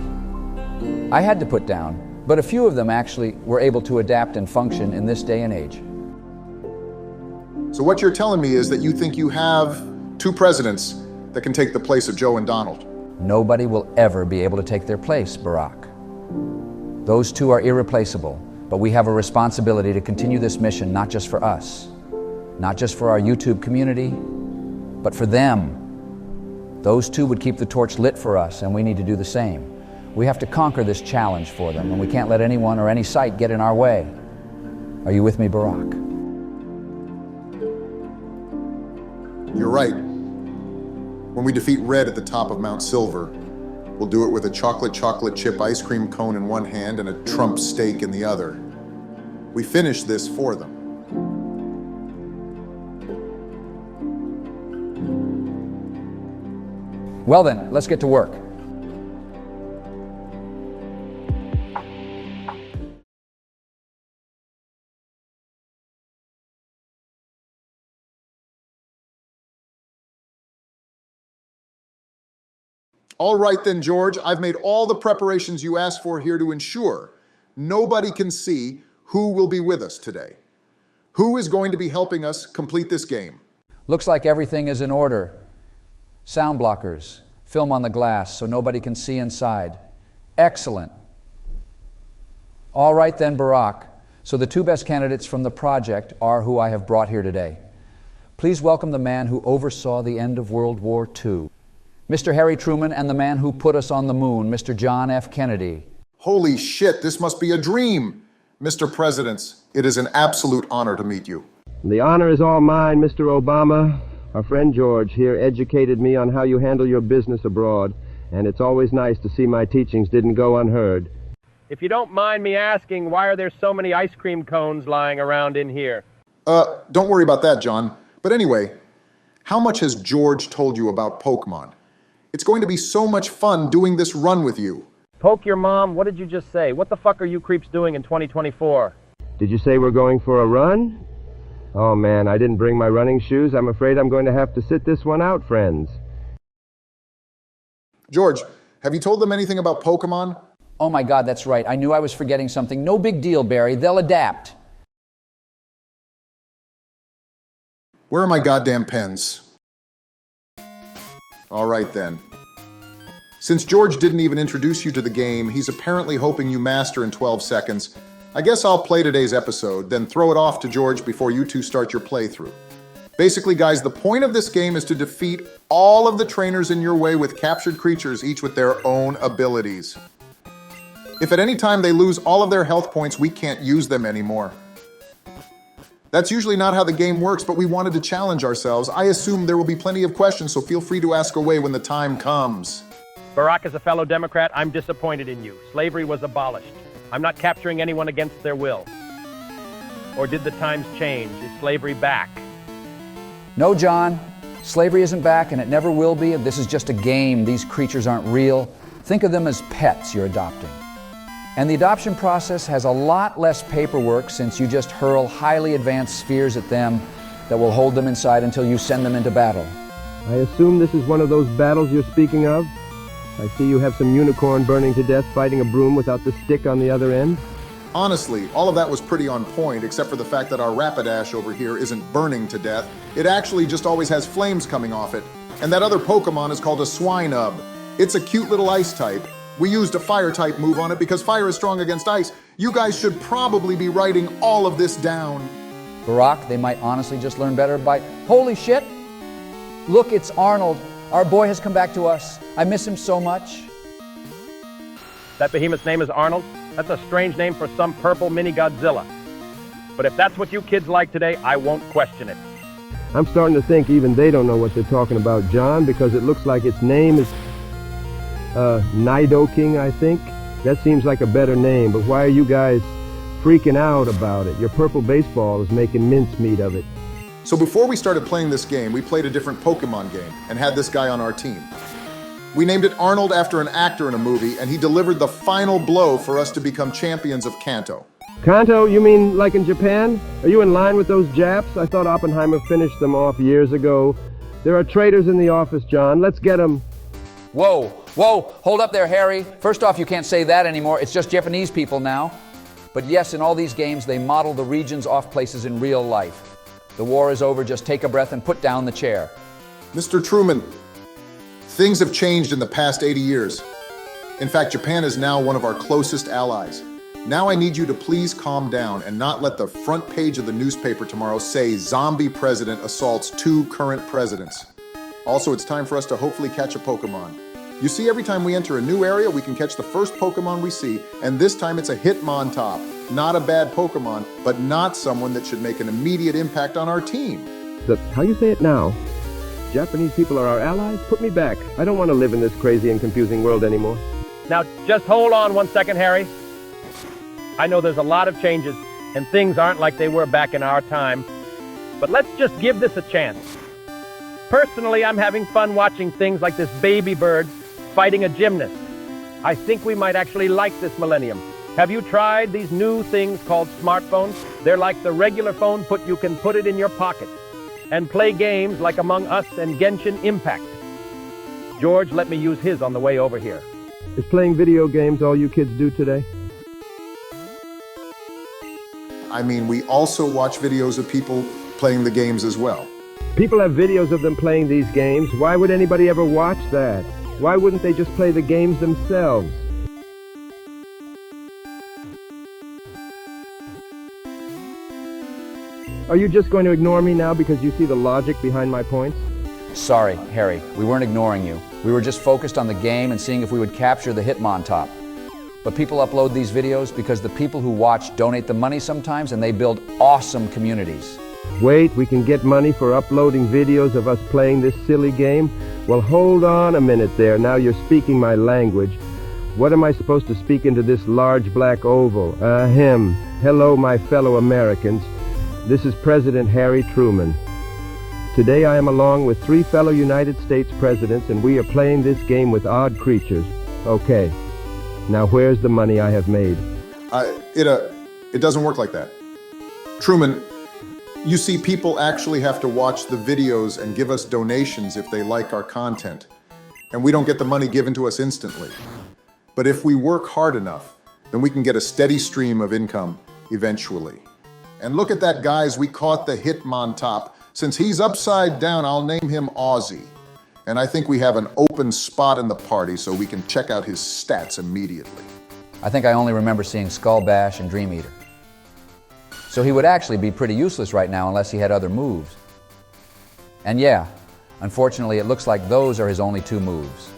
S2: I had to put down, but a few of them actually were able to adapt and function in this day and age.
S3: So what you're telling me is that you think you have two presidents that can take the place of Joe and Donald.
S2: Nobody will ever be able to take their place, Barack. Those two are irreplaceable, but we have a responsibility to continue this mission not just for us, not just for our YouTube community, but for them. Those two would keep the torch lit for us, and we need to do the same. We have to conquer this challenge for them, and we can't let anyone or any site get in our way. Are you with me, Barack?
S3: You're right. When we defeat Red at the top of Mount Silver, we'll do it with a chocolate chip ice cream cone in one hand and a Trump steak in the other. We finish this for them.
S2: Well then, let's get to work.
S3: All right then, George, I've made all the preparations you asked for here to ensure nobody can see who will be with us today. Who is going to be helping us complete this game?
S2: Looks like everything is in order. Sound blockers, film on the glass so nobody can see inside. Excellent. All right then, Barack. So the two best candidates from the project are who I have brought here today. Please welcome the man who oversaw the end of World War II, Mr. Harry Truman, and the man who put us on the moon, Mr. John F. Kennedy.
S3: Holy shit, this must be a dream. Mr. Presidents, it is an absolute honor to meet you.
S9: The honor is all mine, Mr. Obama. Our friend George here educated me on how you handle your business abroad, and it's always nice to see my teachings didn't go unheard.
S10: If you don't mind me asking, why are there so many ice cream cones lying around in here?
S3: Don't worry about that, John. But anyway, how much has George told you about Pokemon? It's going to be so much fun doing this run with you.
S10: Poke your mom? What did you just say? What the fuck are you creeps doing in 2024?
S9: Did you say we're going for a run? Oh man, I didn't bring my running shoes. I'm afraid I'm going to have to sit this one out, friends.
S3: George, have you told them anything about Pokemon?
S2: Oh my God, that's right. I knew I was forgetting something. No big deal, Barry. They'll adapt.
S3: Where are my goddamn pens? All right then. Since George didn't even introduce you to the game, he's apparently hoping you master in 12 seconds. I guess I'll play today's episode, then throw it off to George before you two start your playthrough. Basically, guys, the point of this game is to defeat all of the trainers in your way with captured creatures, each with their own abilities. If at any time they lose all of their health points, we can't use them anymore. That's usually not how the game works, but we wanted to challenge ourselves. I assume there will be plenty of questions, so feel free to ask away when the time comes.
S10: Barack, as a fellow Democrat, I'm disappointed in you. Slavery was abolished. I'm not capturing anyone against their will. Or did the times change? Is slavery back?
S2: No, John. Slavery isn't back, and it never will be. This is just a game. These creatures aren't real. Think of them as pets you're adopting. And the adoption process has a lot less paperwork since you just hurl highly advanced spheres at them that will hold them inside until you send them into battle.
S9: I assume this is one of those battles you're speaking of? I see you have some unicorn burning to death fighting a broom without the stick on the other end.
S3: Honestly, all of that was pretty on point, except for the fact that our Rapidash over here isn't burning to death. It actually just always has flames coming off it. And that other Pokemon is called a Swinub. It's a cute little ice type. We used a fire type move on it because fire is strong against ice. You guys should probably be writing all of this down.
S2: Barack, they might honestly just learn better by... Holy shit! Look, it's Arnold. Our boy has come back to us. I miss him so much.
S10: That behemoth's name is Arnold? That's a strange name for some purple mini Godzilla. But if that's what you kids like today, I won't question it.
S9: I'm starting to think even they don't know what they're talking about, John, because it looks like its name is Nidoking, I think. That seems like a better name, but why are you guys freaking out about it? Your purple baseball is making mincemeat of it.
S3: So before we started playing this game, we played a different Pokemon game and had this guy on our team. We named it Arnold after an actor in a movie, and he delivered the final blow for us to become champions of Kanto.
S9: Kanto, you mean like in Japan? Are you in line with those Japs? I thought Oppenheimer finished them off years ago. There are traitors in the office, John. Let's get them.
S2: Whoa, whoa, hold up there, Harry. First off, you can't say that anymore. It's just Japanese people now. But yes, in all these games, they model the regions off places in real life. The war is over, just take a breath and put down the chair.
S3: Mr. Truman, things have changed in the past 80 years. In fact, Japan is now one of our closest allies. Now I need you to please calm down and not let the front page of the newspaper tomorrow say zombie president assaults 2 current presidents. Also, it's time for us to hopefully catch a Pokemon. You see, every time we enter a new area, we can catch the first Pokemon we see, and this time it's a Hitmontop. Not a bad Pokemon, but not someone that should make an immediate impact on our team.
S9: How you say it now? Japanese people are our allies? Put me back. I don't want to live in this crazy and confusing world anymore.
S10: Now, just hold on one second, Harry. I know there's a lot of changes, and things aren't like they were back in our time, but let's just give this a chance. Personally, I'm having fun watching things like this baby bird fighting a gymnast. I think we might actually like this millennium. Have you tried these new things called smartphones? They're like the regular phone, but you can put it in your pocket and play games like Among Us and Genshin Impact. George let me use his on the way over here.
S9: Is playing video games all you kids do today?
S3: I mean, we also watch videos of people playing the games as well.
S9: People have videos of them playing these games. Why would anybody ever watch that? Why wouldn't they just play the games themselves? Are you just going to ignore me now because you see the logic behind my points?
S2: Sorry, Harry, we weren't ignoring you. We were just focused on the game and seeing if we would capture the Hitmontop. But people upload these videos because the people who watch donate the money sometimes, and they build awesome communities.
S9: Wait, we can get money for uploading videos of us playing this silly game? Well, hold on a minute there. Now you're speaking my language. What am I supposed to speak into this large black oval? Hello, my fellow Americans. This is President Harry Truman. Today I am along with 3 fellow United States presidents, and we are playing this game with odd creatures. Okay. Now where's the money I have made?
S3: It doesn't work like that. Truman, you see, people actually have to watch the videos and give us donations if they like our content. And we don't get the money given to us instantly. But if we work hard enough, then we can get a steady stream of income eventually. And look at that, guys, we caught the Hitmontop. Since he's upside down, I'll name him Aussie. And I think we have an open spot in the party so we can check out his stats immediately.
S2: I think I only remember seeing Skull Bash and Dream Eater. So he would actually be pretty useless right now unless he had other moves. And yeah, unfortunately it looks like those are his only 2 moves.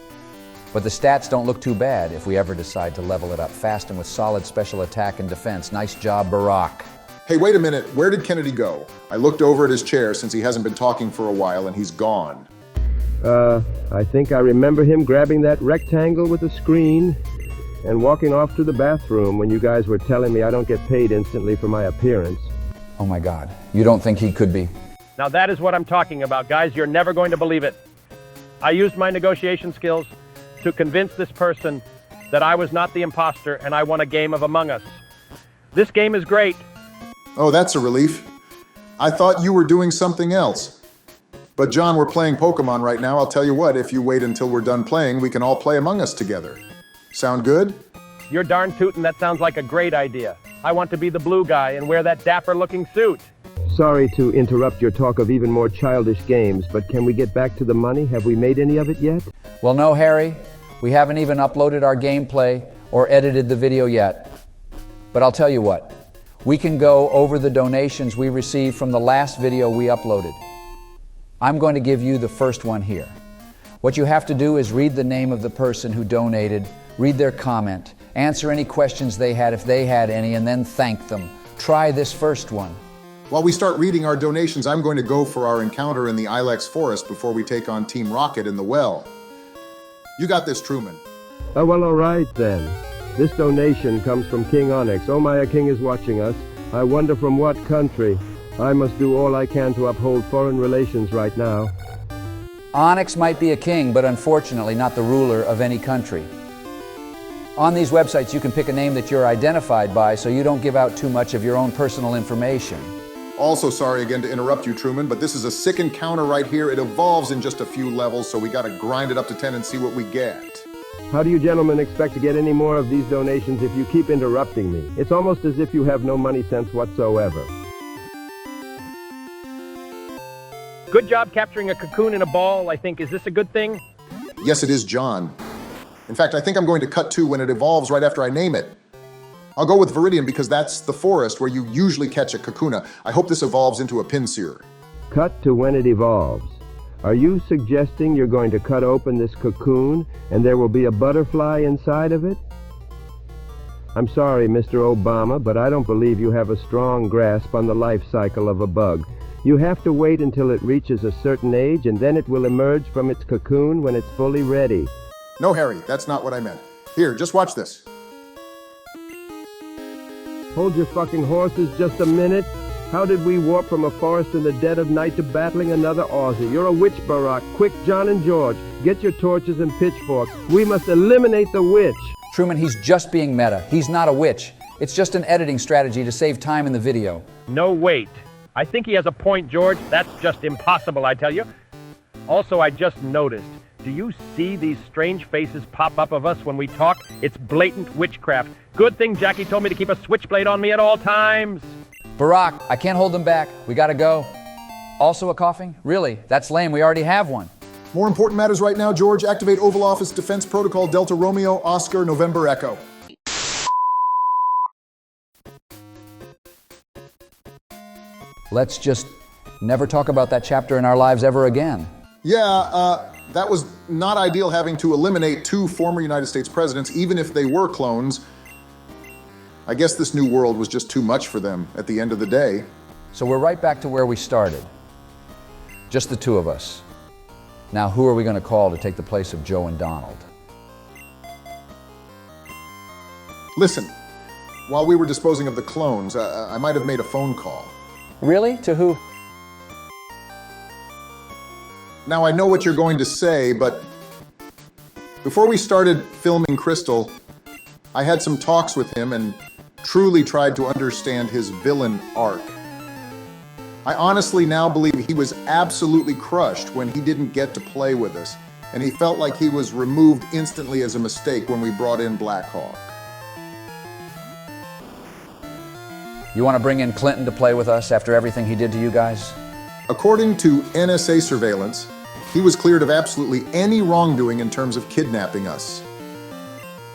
S2: But the stats don't look too bad if we ever decide to level it up fast and with solid special attack and defense. Nice job, Barack.
S3: Hey, wait a minute, where did Kennedy go? I looked over at his chair since he hasn't been talking for a while and he's gone.
S9: I think I remember him grabbing that rectangle with the screen and walking off to the bathroom when you guys were telling me I don't get paid instantly for my appearance.
S2: Oh my God, you don't think he could be?
S10: Now that is what I'm talking about, guys. You're never going to believe it. I used my negotiation skills to convince this person that I was not the imposter and I won a game of Among Us. This game is great.
S3: Oh, that's a relief. I thought you were doing something else. But John, we're playing Pokemon right now. I'll tell you what, if you wait until we're done playing, we can all play Among Us together. Sound good?
S10: You're darn tootin', that sounds like a great idea. I want to be the blue guy and wear that dapper-looking suit.
S9: Sorry to interrupt your talk of even more childish games, but can we get back to the money? Have we made any of it yet?
S2: Well, no, Harry. We haven't even uploaded our gameplay or edited the video yet. But I'll tell you what. We can go over the donations we received from the last video we uploaded. I'm going to give you the first one here. What you have to do is read the name of the person who donated, read their comment, answer any questions they had if they had any, and then thank them. Try this first one.
S3: While we start reading our donations, I'm going to go for our encounter in the Ilex Forest before we take on Team Rocket in the well. You got this, Truman.
S9: Oh, well, all right then. This donation comes from King Onyx. Oh, my king is watching us. I wonder from what country. I must do all I can to uphold foreign relations right now.
S2: Onyx might be a king, but unfortunately not the ruler of any country. On these websites, you can pick a name that you're identified by so you don't give out too much of your own personal information.
S3: Also, sorry again to interrupt you, Truman, but this is a sick encounter right here. It evolves in just a few levels, so we gotta grind it up to 10 and see what we get.
S9: How do you gentlemen expect to get any more of these donations if you keep interrupting me? It's almost as if you have no money sense whatsoever.
S10: Good job capturing a cocoon in a ball, I think. Is this a good thing?
S3: Yes, it is, John. In fact, I think I'm going to cut to when it evolves right after I name it. I'll go with Viridian because that's the forest where you usually catch a kakuna. I hope this evolves into a Pinsir.
S9: Cut to when it evolves. Are you suggesting you're going to cut open this cocoon and there will be a butterfly inside of it? I'm sorry, Mr. Obama, but I don't believe you have a strong grasp on the life cycle of a bug. You have to wait until it reaches a certain age and then it will emerge from its cocoon when it's fully ready.
S3: No, Harry, that's not what I meant. Here, just watch this.
S9: Hold your fucking horses just a minute. How did we warp from a forest in the dead of night to battling another Aussie? You're a witch, Barack. Quick, John and George, get your torches and pitchforks. We must eliminate the witch.
S2: Truman, he's just being meta. He's not a witch. It's just an editing strategy to save time in the video.
S10: No, wait. I think he has a point, George. That's just impossible, I tell you. Also, I just noticed. Do you see these strange faces pop up of us when we talk? It's blatant witchcraft. Good thing Jackie told me to keep a switchblade on me at all times.
S2: Barack, I can't hold them back. We gotta go. Also a coughing? Really? That's lame. We already have one.
S3: More important matters right now, George. Activate Oval Office Defense Protocol Delta Romeo Oscar November Echo.
S2: Let's just never talk about that chapter in our lives ever again.
S3: Yeah, that was not ideal, having to eliminate 2 former United States presidents, even if they were clones. I guess this new world was just too much for them at the end of the day.
S2: So we're right back to where we started. Just the 2 of us. Now who are we going to call to take the place of Joe and Donald?
S3: Listen, while we were disposing of the clones, I might have made a phone call.
S2: Really? To who?
S3: Now, I know what you're going to say, but before we started filming Crystal, I had some talks with him and truly tried to understand his villain arc. I honestly now believe he was absolutely crushed when he didn't get to play with us, and he felt like he was removed instantly as a mistake when we brought in Black Hawk.
S2: You want to bring in Clinton to play with us after everything he did to you guys?
S3: According to NSA surveillance, he was cleared of absolutely any wrongdoing in terms of kidnapping us.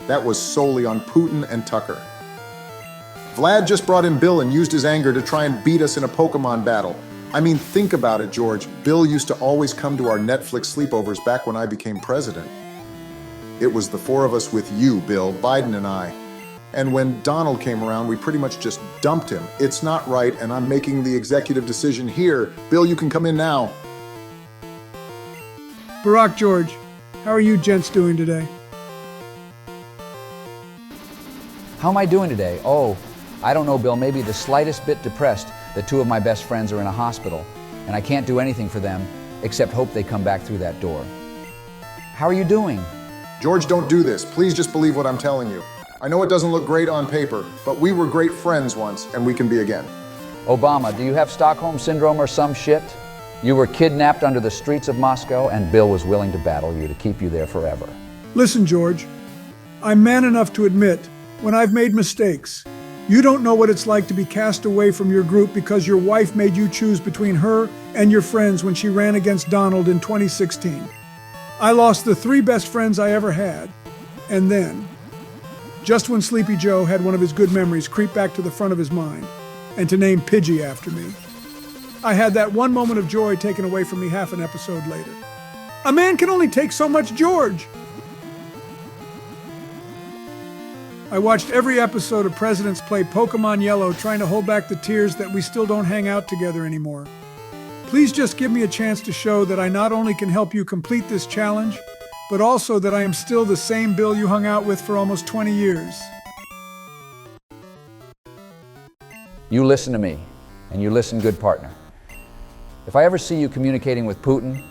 S3: That was solely on Putin and Tucker. Vlad just brought in Bill and used his anger to try and beat us in a Pokemon battle. I mean, think about it, George. Bill used to always come to our Netflix sleepovers back when I became president. It was the 4 of us with you, Bill, Biden, and I. And when Donald came around, we pretty much just dumped him. It's not right, and I'm making the executive decision here. Bill, you can come in now.
S11: Barack, George, how are you gents doing today?
S2: How am I doing today? Oh, I don't know, Bill, maybe the slightest bit depressed that 2 of my best friends are in a hospital, and I can't do anything for them except hope they come back through that door. How are you doing?
S3: George, don't do this. Please just believe what I'm telling you. I know it doesn't look great on paper, but we were great friends once, and we can be again.
S2: Obama, do you have Stockholm Syndrome or some shit? You were kidnapped under the streets of Moscow, and Bill was willing to battle you to keep you there forever.
S11: Listen, George, I'm man enough to admit when I've made mistakes. You don't know what it's like to be cast away from your group because your wife made you choose between her and your friends when she ran against Donald in 2016. I lost the 3 best friends I ever had, and then, just when Sleepy Joe had one of his good memories creep back to the front of his mind, and to name Pidgey after me, I had that one moment of joy taken away from me half an episode later. A man can only take so much, George. I watched every episode of Presidents play Pokemon Yellow, trying to hold back the tears that we still don't hang out together anymore. Please just give me a chance to show that I not only can help you complete this challenge, but also that I am still the same Bill you hung out with for almost 20 years.
S2: You listen to me, and you listen good, partner. If I ever see you communicating with Putin,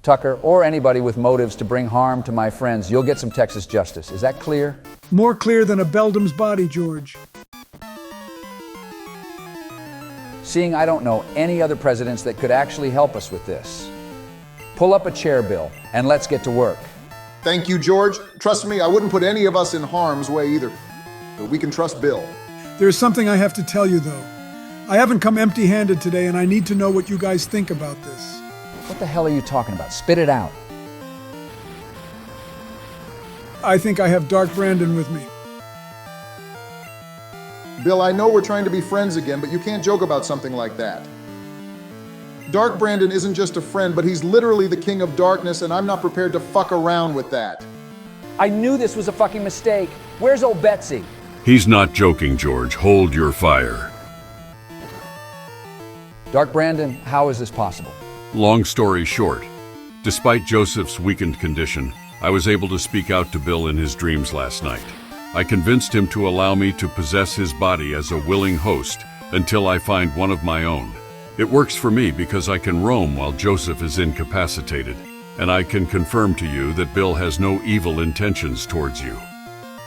S2: Tucker, or anybody with motives to bring harm to my friends, you'll get some Texas justice. Is that clear?
S11: More clear than a Beldam's body, George.
S2: Seeing I don't know any other presidents that could actually help us with this. Pull up a chair, Bill, and let's get to work.
S3: Thank you, George. Trust me, I wouldn't put any of us in harm's way either. But we can trust Bill.
S11: There's something I have to tell you, though. I haven't come empty-handed today, and I need to know what you guys think about this.
S2: What the hell are you talking about? Spit it out.
S11: I think I have Dark Brandon with me.
S3: Bill, I know we're trying to be friends again, but you can't joke about something like that. Dark Brandon isn't just a friend, but he's literally the king of darkness, and I'm not prepared to fuck around with that.
S2: I knew this was a fucking mistake. Where's old Betsy?
S7: He's not joking, George. Hold your fire.
S2: Dark Brandon, how is this possible?
S7: Long story short, despite Joseph's weakened condition, I was able to speak out to Bill in his dreams last night. I convinced him to allow me to possess his body as a willing host until I find one of my own. It works for me because I can roam while Joseph is incapacitated, and I can confirm to you that Bill has no evil intentions towards you.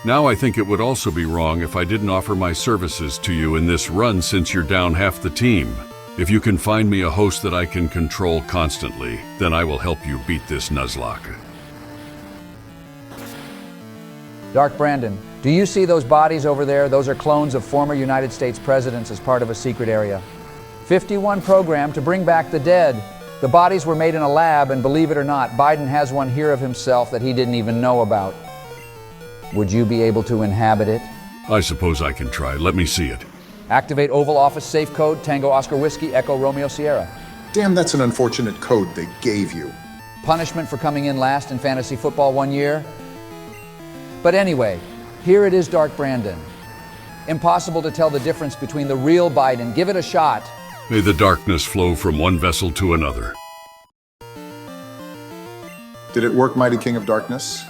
S7: Now I think it would also be wrong if I didn't offer my services to you in this run since you're down half the team. If you can find me a host that I can control constantly, then I will help you beat this Nuzlocke.
S2: Dark Brandon, do you see those bodies over there? Those are clones of former United States presidents as part of a secret area. 51 programmed to bring back the dead. The bodies were made in a lab, and believe it or not, Biden has one here of himself that he didn't even know about. Would you be able to inhabit it?
S7: I suppose I can try. Let me see it.
S2: Activate Oval Office safe code Tango Oscar Whiskey Echo Romeo Sierra.
S3: Damn, that's an unfortunate code they gave you.
S2: Punishment for coming in last in fantasy football 1 year. But anyway, here it is, Dark Brandon. Impossible to tell the difference between the real Biden. Give it a shot.
S7: May the darkness flow from one vessel to another.
S3: Did it work, Mighty King of Darkness?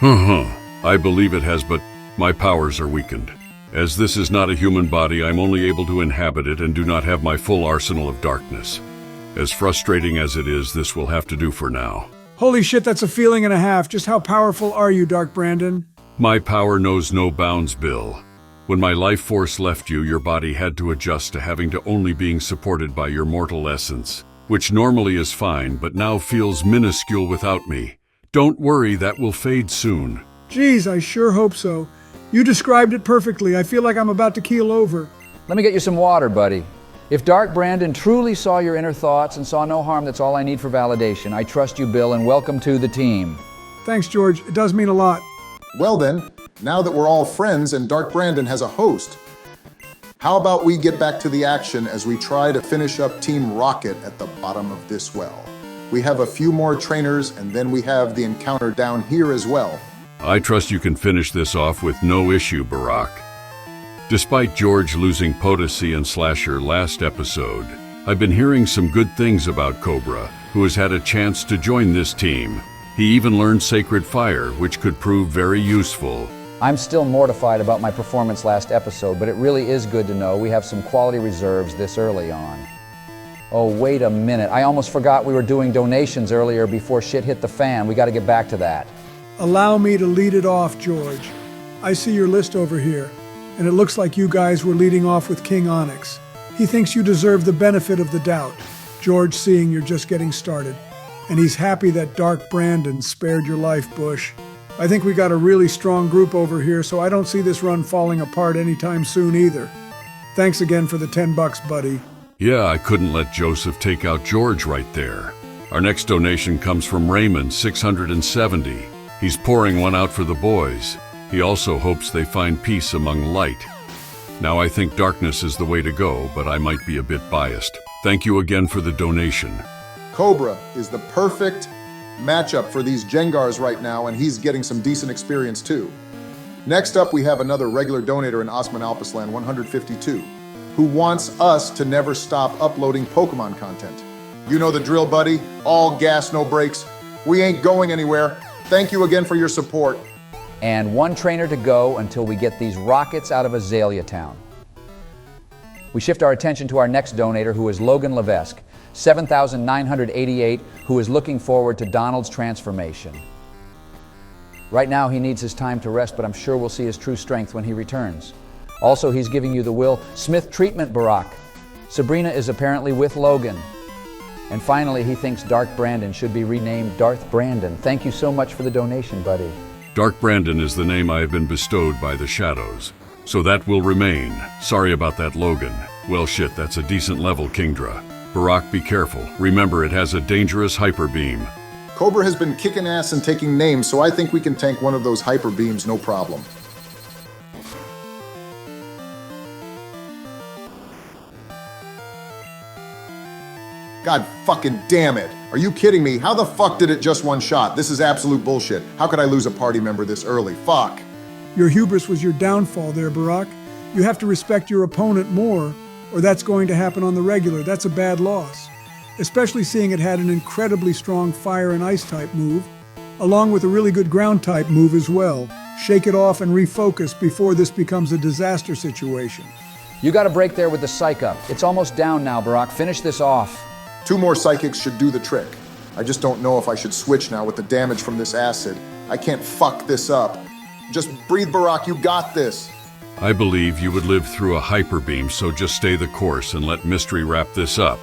S7: I believe it has, but my powers are weakened. As this is not a human body, I'm only able to inhabit it and do not have my full arsenal of darkness. As frustrating as it is, this will have to do for now.
S11: Holy shit, that's a feeling and a half. Just how powerful are you, Dark Brandon?
S7: My power knows no bounds, Bill. When my life force left you, your body had to adjust to having to only being supported by your mortal essence, which normally is fine, but now feels minuscule without me. Don't worry, that will fade soon.
S11: Geez, I sure hope so. You described it perfectly. I feel like I'm about to keel over.
S2: Let me get you some water, buddy. If Dark Brandon truly saw your inner thoughts and saw no harm, that's all I need for validation. I trust you, Bill, and welcome to the team.
S11: Thanks, George. It does mean a lot.
S3: Well then, now that we're all friends and Dark Brandon has a host, how about we get back to the action as we try to finish up Team Rocket at the bottom of this well. We have a few more trainers, and then we have the encounter down here as well.
S7: I trust you can finish this off with no issue, Barack. Despite George losing Potosi and Slasher last episode, I've been hearing some good things about Cobra, who has had a chance to join this team. He even learned Sacred Fire, which could prove very useful.
S2: I'm still mortified about my performance last episode, but it really is good to know we have some quality reserves this early on. Oh, wait a minute. I almost forgot we were doing donations earlier before shit hit the fan. We got to get back to that.
S11: Allow me to lead it off, George. I see your list over here, and it looks like you guys were leading off with King Onyx. He thinks you deserve the benefit of the doubt, George seeing you're just getting started. And he's happy that Dark Brandon spared your life, Bush. I think we got a really strong group over here, so I don't see this run falling apart anytime soon either. Thanks again for the $10, buddy.
S7: Yeah, I couldn't let Joseph take out George right there. Our next donation comes from Raymond, 670. He's pouring one out for the boys. He also hopes they find peace among light. Now I think darkness is the way to go, but I might be a bit biased. Thank you again for the donation.
S3: Cobra is the perfect matchup for these Jengars right now, and he's getting some decent experience too. Next up, we have another regular donator in Osman Alpaslan, 152, who wants us to never stop uploading Pokemon content. You know the drill, buddy. All gas, no brakes. We ain't going anywhere. Thank you again for your support.
S2: And one trainer to go until we get these rockets out of Aelia Town. We shift our attention to our next donator, who is Logan Levesque, 7,988, who is looking forward to Donald's transformation. Right now, he needs his time to rest, but I'm sure we'll see his true strength when he returns. Also, he's giving you the Will Smith treatment, Barack. Sabrina is apparently with Logan. And finally, he thinks Dark Brandon should be renamed Darth Brandon. Thank you so much for the donation, buddy.
S7: Dark Brandon is the name I have been bestowed by the Shadows, so that will remain. Sorry about that, Logan. Well, shit, that's a decent level, Kingdra. Barack, be careful. Remember, it has a dangerous hyper beam.
S3: Cobra has been kicking ass and taking names, so I think we can tank one of those hyper beams, no problem. God fucking damn it. Are you kidding me? How the fuck did it just one shot? This is absolute bullshit. How could I lose a party member this early? Fuck.
S11: Your hubris was your downfall there, Barack. You have to respect your opponent more, or that's going to happen on the regular. That's a bad loss. Especially seeing it had an incredibly strong fire and ice type move, along with a really good ground type move as well. Shake it off and refocus before this becomes a disaster situation.
S2: You got a break there with the psych up. It's almost down now, Barack. Finish this off.
S3: 2 more psychics should do the trick. I just don't know if I should switch now with the damage from this acid. I can't fuck this up. Just breathe, Barack, you got this.
S7: I believe you would live through a hyper beam, so just stay the course and let Mystery wrap this up.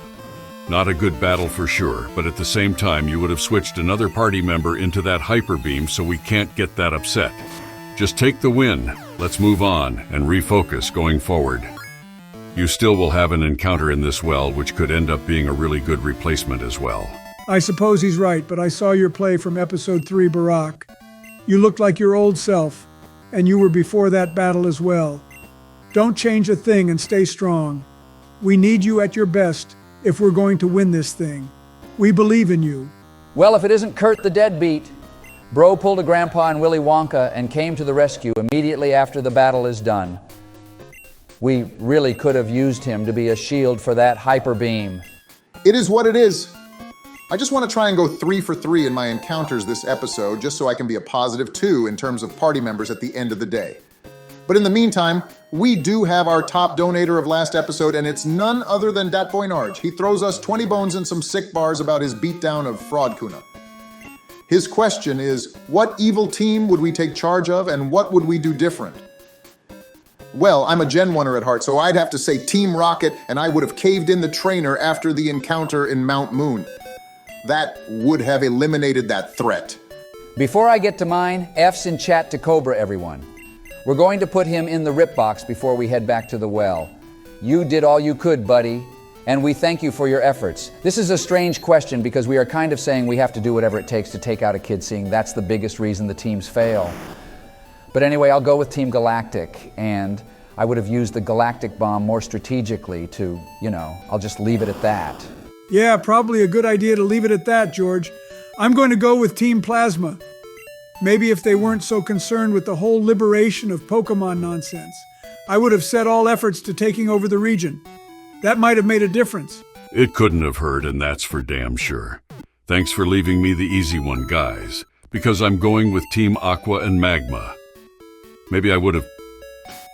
S7: Not a good battle for sure, but at the same time you would have switched another party member into that hyper beam, so we can't get that upset. Just take the win. Let's move on and refocus going forward. you still will have an encounter in this well, which could end up being a really good replacement as well.
S11: I suppose he's right, but I saw your play from episode 3, Barack. You looked like your old self, and you were before that battle as well. Don't change a thing and stay strong. We need you at your best if we're going to win this thing. We believe in you.
S2: Well, if it isn't Kurt the deadbeat, Bro pulled a Grandpa and Willy Wonka and came to the rescue immediately after the battle is done. We really could have used him to be a shield for that hyper beam.
S3: It is what it is. I just want to try and go 3 for 3 in my encounters this episode, just so I can be a positive 2 in terms of party members at the end of the day. But in the meantime, we do have our top donator of last episode, and it's none other than Dat Boy Narge. He throws us 20 bones and some sick bars about his beatdown of Fraud Kuna. His question is, what evil team would we take charge of, and what would we do different? Well, I'm a Gen 1er at heart, so I'd have to say Team Rocket, and I would have caved in the trainer after the encounter in Mount Moon. That would have eliminated that threat.
S2: Before I get to mine, F's in chat to Cobra, everyone. We're going to put him in the rip box before we head back to the well. You did all you could, buddy, and we thank you for your efforts. This is a strange question because we are kind of saying we have to do whatever it takes to take out a kid, seeing that's the biggest reason the teams fail. But anyway, I'll go with Team Galactic, and I would have used the galactic bomb more strategically to, I'll just leave it at that.
S11: Yeah, probably a good idea to leave it at that, George. I'm going to go with Team Plasma. Maybe if they weren't so concerned with the whole liberation of Pokemon nonsense, I would have set all efforts to taking over the region. That might have made a difference.
S7: It couldn't have hurt, and that's for damn sure. Thanks for leaving me the easy one, guys, because I'm going with Team Aqua and Magma. Maybe I would have,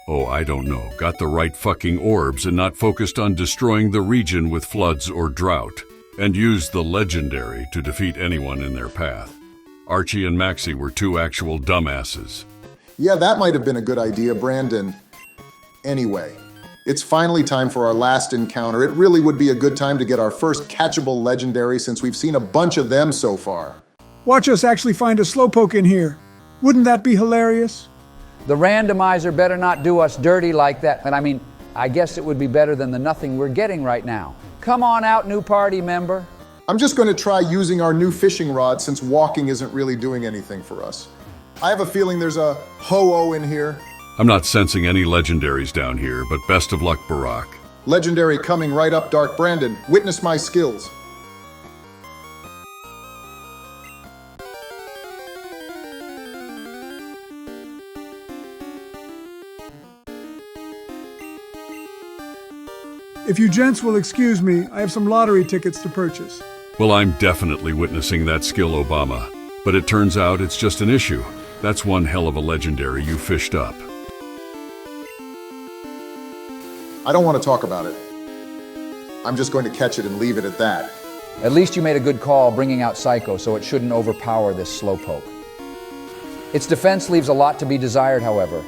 S7: I don't know, got the right fucking orbs and not focused on destroying the region with floods or drought, and used the legendary to defeat anyone in their path. Archie and Maxie were 2 actual dumbasses.
S3: Yeah, that might have been a good idea, Brandon. Anyway, it's finally time for our last encounter. It really would be a good time to get our first catchable legendary since we've seen a bunch of them so far.
S11: Watch us actually find a Slowpoke in here. Wouldn't that be hilarious?
S2: The randomizer better not do us dirty like that. And I guess it would be better than the nothing we're getting right now. Come on out, new party member.
S3: I'm just going to try using our new fishing rod since walking isn't really doing anything for us. I have a feeling there's a Ho-Oh in here.
S7: I'm not sensing any legendaries down here, but best of luck, Barack.
S3: Legendary coming right up, Dark Brandon. Witness my skills.
S11: If you gents will excuse me, I have some lottery tickets to purchase.
S7: Well, I'm definitely witnessing that skill, Obama. But it turns out it's just an issue. That's one hell of a legendary you fished up.
S3: I don't want to talk about it. I'm just going to catch it and leave it at that.
S2: At least you made a good call bringing out Psycho, so it shouldn't overpower this Slowpoke. Its defense leaves a lot to be desired, however.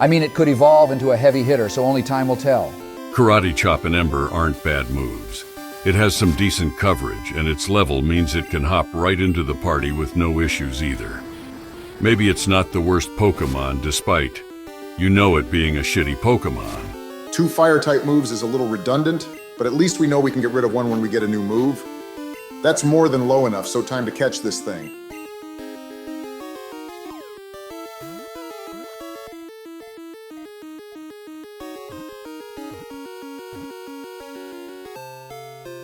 S2: It could evolve into a heavy hitter, so only time will tell.
S7: Karate Chop and Ember aren't bad moves. It has some decent coverage, and its level means it can hop right into the party with no issues either. Maybe it's not the worst Pokemon, despite, it being a shitty Pokemon.
S3: 2 fire-type moves is a little redundant, but at least we know we can get rid of one when we get a new move. That's more than low enough, so time to catch this thing.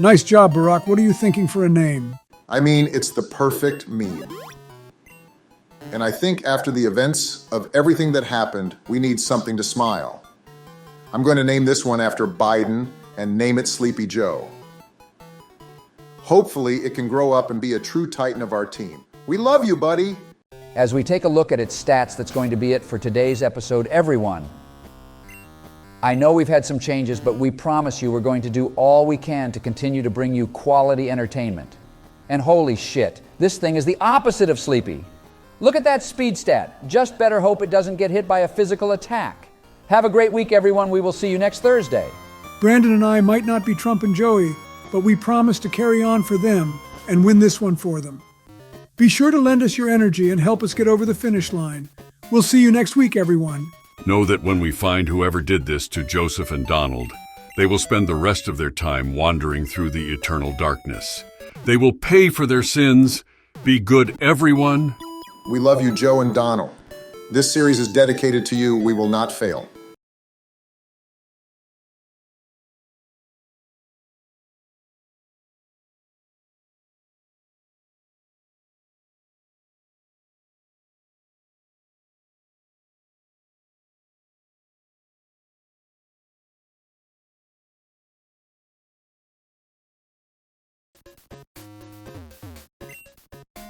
S11: Nice job, Barack. What are you thinking for a name?
S3: It's the perfect meme. And I think after the events of everything that happened, we need something to smile. I'm going to name this one after Biden and name it Sleepy Joe. Hopefully, it can grow up and be a true titan of our team. We love you, buddy!
S2: As we take a look at its stats, that's going to be it for today's episode, everyone. I know we've had some changes, but we promise you we're going to do all we can to continue to bring you quality entertainment. And holy shit, this thing is the opposite of Sleepy. Look at that speed stat. Just better hope it doesn't get hit by a physical attack. Have a great week, everyone. We will see you next Thursday.
S11: Brandon and I might not be Trump and Joey, but we promise to carry on for them and win this one for them. Be sure to lend us your energy and help us get over the finish line. We'll see you next week, everyone.
S7: Know that when we find whoever did this to Joseph and Donald, They will spend the rest of their time wandering through the eternal darkness. They will pay for their sins. Be good, everyone.
S3: We love you, Joe and Donald. This series is dedicated to you. We will not fail.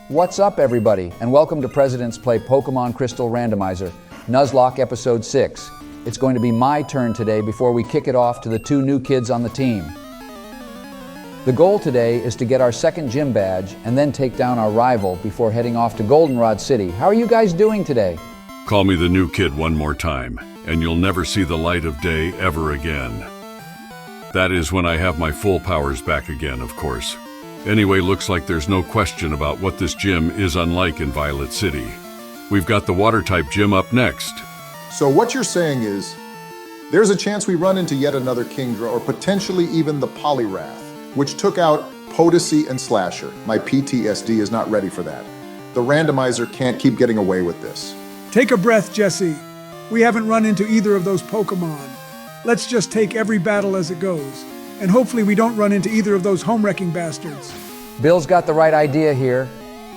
S2: What's up, everybody, and welcome to President's Play Pokemon Crystal Randomizer, Nuzlocke Episode 6. It's going to be my turn today before we kick it off to the two new kids on the team. The goal today is to get our second gym badge and then take down our rival before heading off to Goldenrod City. How are you guys doing today?
S7: Call me the new kid one more time, and you'll never see the light of day ever again. That is when I have my full powers back again, of course. Anyway, looks like there's no question about what this gym is unlike in Violet City. We've got the water-type gym up next.
S3: So what you're saying is, there's a chance we run into yet another Kingdra, or potentially even the Poliwrath, which took out Podacy and Slasher. My PTSD is not ready for that. The randomizer can't keep getting away with this.
S11: Take a breath, Jesse. We haven't run into either of those Pokemon. Let's just take every battle as it goes. And hopefully we don't run into either of those home-wrecking bastards.
S2: Bill's got the right idea here.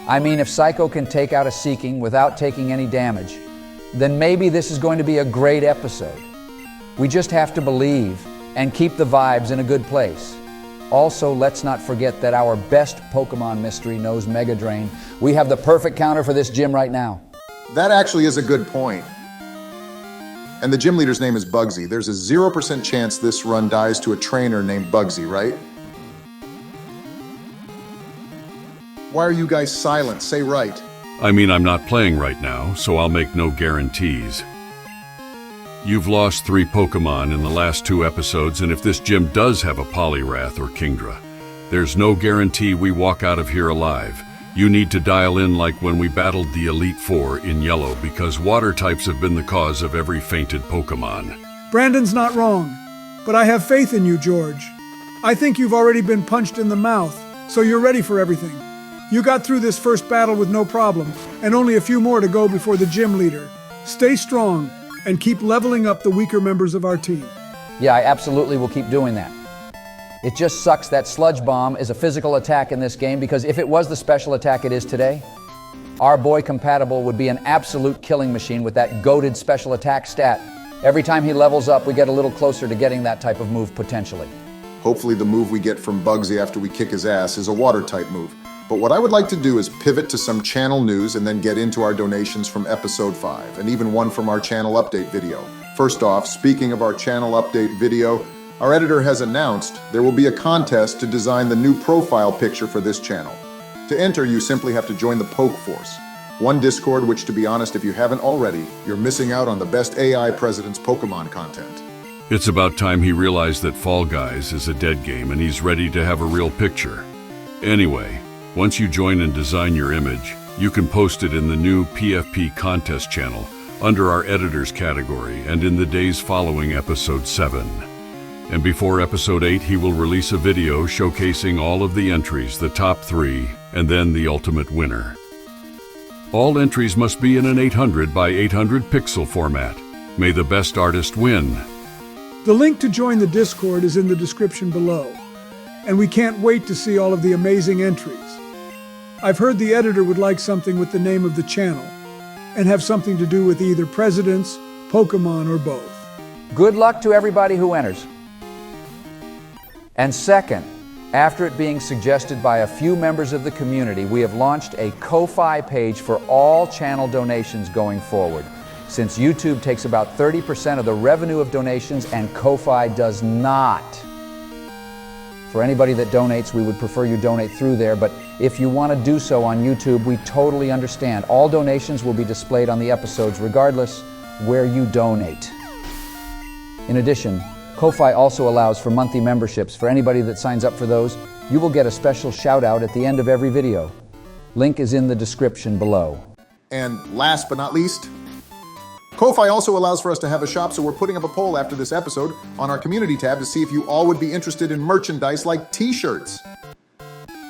S2: I mean, if Psycho can take out a Seeking without taking any damage, then maybe this is going to be a great episode. We just have to believe and keep the vibes in a good place. Also, let's not forget that our best Pokemon mystery knows Mega Drain. We have the perfect counter for this gym right now.
S3: That actually is a good point. And the gym leader's name is Bugsy. There's a 0% chance this run dies to a trainer named Bugsy, right? Why are you guys silent? Say right.
S7: I mean, I'm not playing right now, so I'll make no guarantees. You've lost 3 Pokemon in the last 2 episodes, and if this gym does have a Poliwrath or Kingdra, there's no guarantee we walk out of here alive. You need to dial in like when we battled the Elite Four in yellow, because water types have been the cause of every fainted Pokemon.
S11: Brandon's not wrong, but I have faith in you, George. I think you've already been punched in the mouth, so you're ready for everything. You got through this first battle with no problem, and only a few more to go before the gym leader. Stay strong, and keep leveling up the weaker members of our team.
S2: Yeah, I absolutely will keep doing that. It just sucks that Sludge Bomb is a physical attack in this game, because if it was the special attack it is today, our boy Compatible would be an absolute killing machine with that goated special attack stat. Every time he levels up, we get a little closer to getting that type of move potentially.
S3: Hopefully the move we get from Bugsy after we kick his ass is a water-type move. But what I would like to do is pivot to some channel news and then get into our donations from Episode 5, and even one from our channel update video. First off, speaking of our channel update video, our editor has announced there will be a contest to design the new profile picture for this channel. To enter, you simply have to join the Poke Force, one Discord which, to be honest, if you haven't already, you're missing out on the best AI President's Pokemon content.
S7: It's about time he realized that Fall Guys is a dead game and he's ready to have a real picture. Anyway, once you join and design your image, you can post it in the new PFP contest channel under our editors category and in the days following Episode 7. And before Episode 8, he will release a video showcasing all of the entries, the top 3, and then the ultimate winner. All entries must be in an 800 by 800 pixel format. May the best artist win.
S11: The link to join the Discord is in the description below, and we can't wait to see all of the amazing entries. I've heard the editor would like something with the name of the channel, and have something to do with either presidents, Pokemon, or both.
S2: Good luck to everybody who enters. And second, after it being suggested by a few members of the community, we have launched a Ko-Fi page for all channel donations going forward. Since YouTube takes about 30% of the revenue of donations and Ko-Fi does not. For anybody that donates, we would prefer you donate through there, but if you want to do so on YouTube, we totally understand. All donations will be displayed on the episodes regardless where you donate. In addition, Ko-Fi also allows for monthly memberships. For anybody that signs up for those, you will get a special shout out at the end of every video. Link is in the description below.
S3: And last but not least, Ko-Fi also allows for us to have a shop, so we're putting up a poll after this episode on our community tab to see if you all would be interested in merchandise like t-shirts.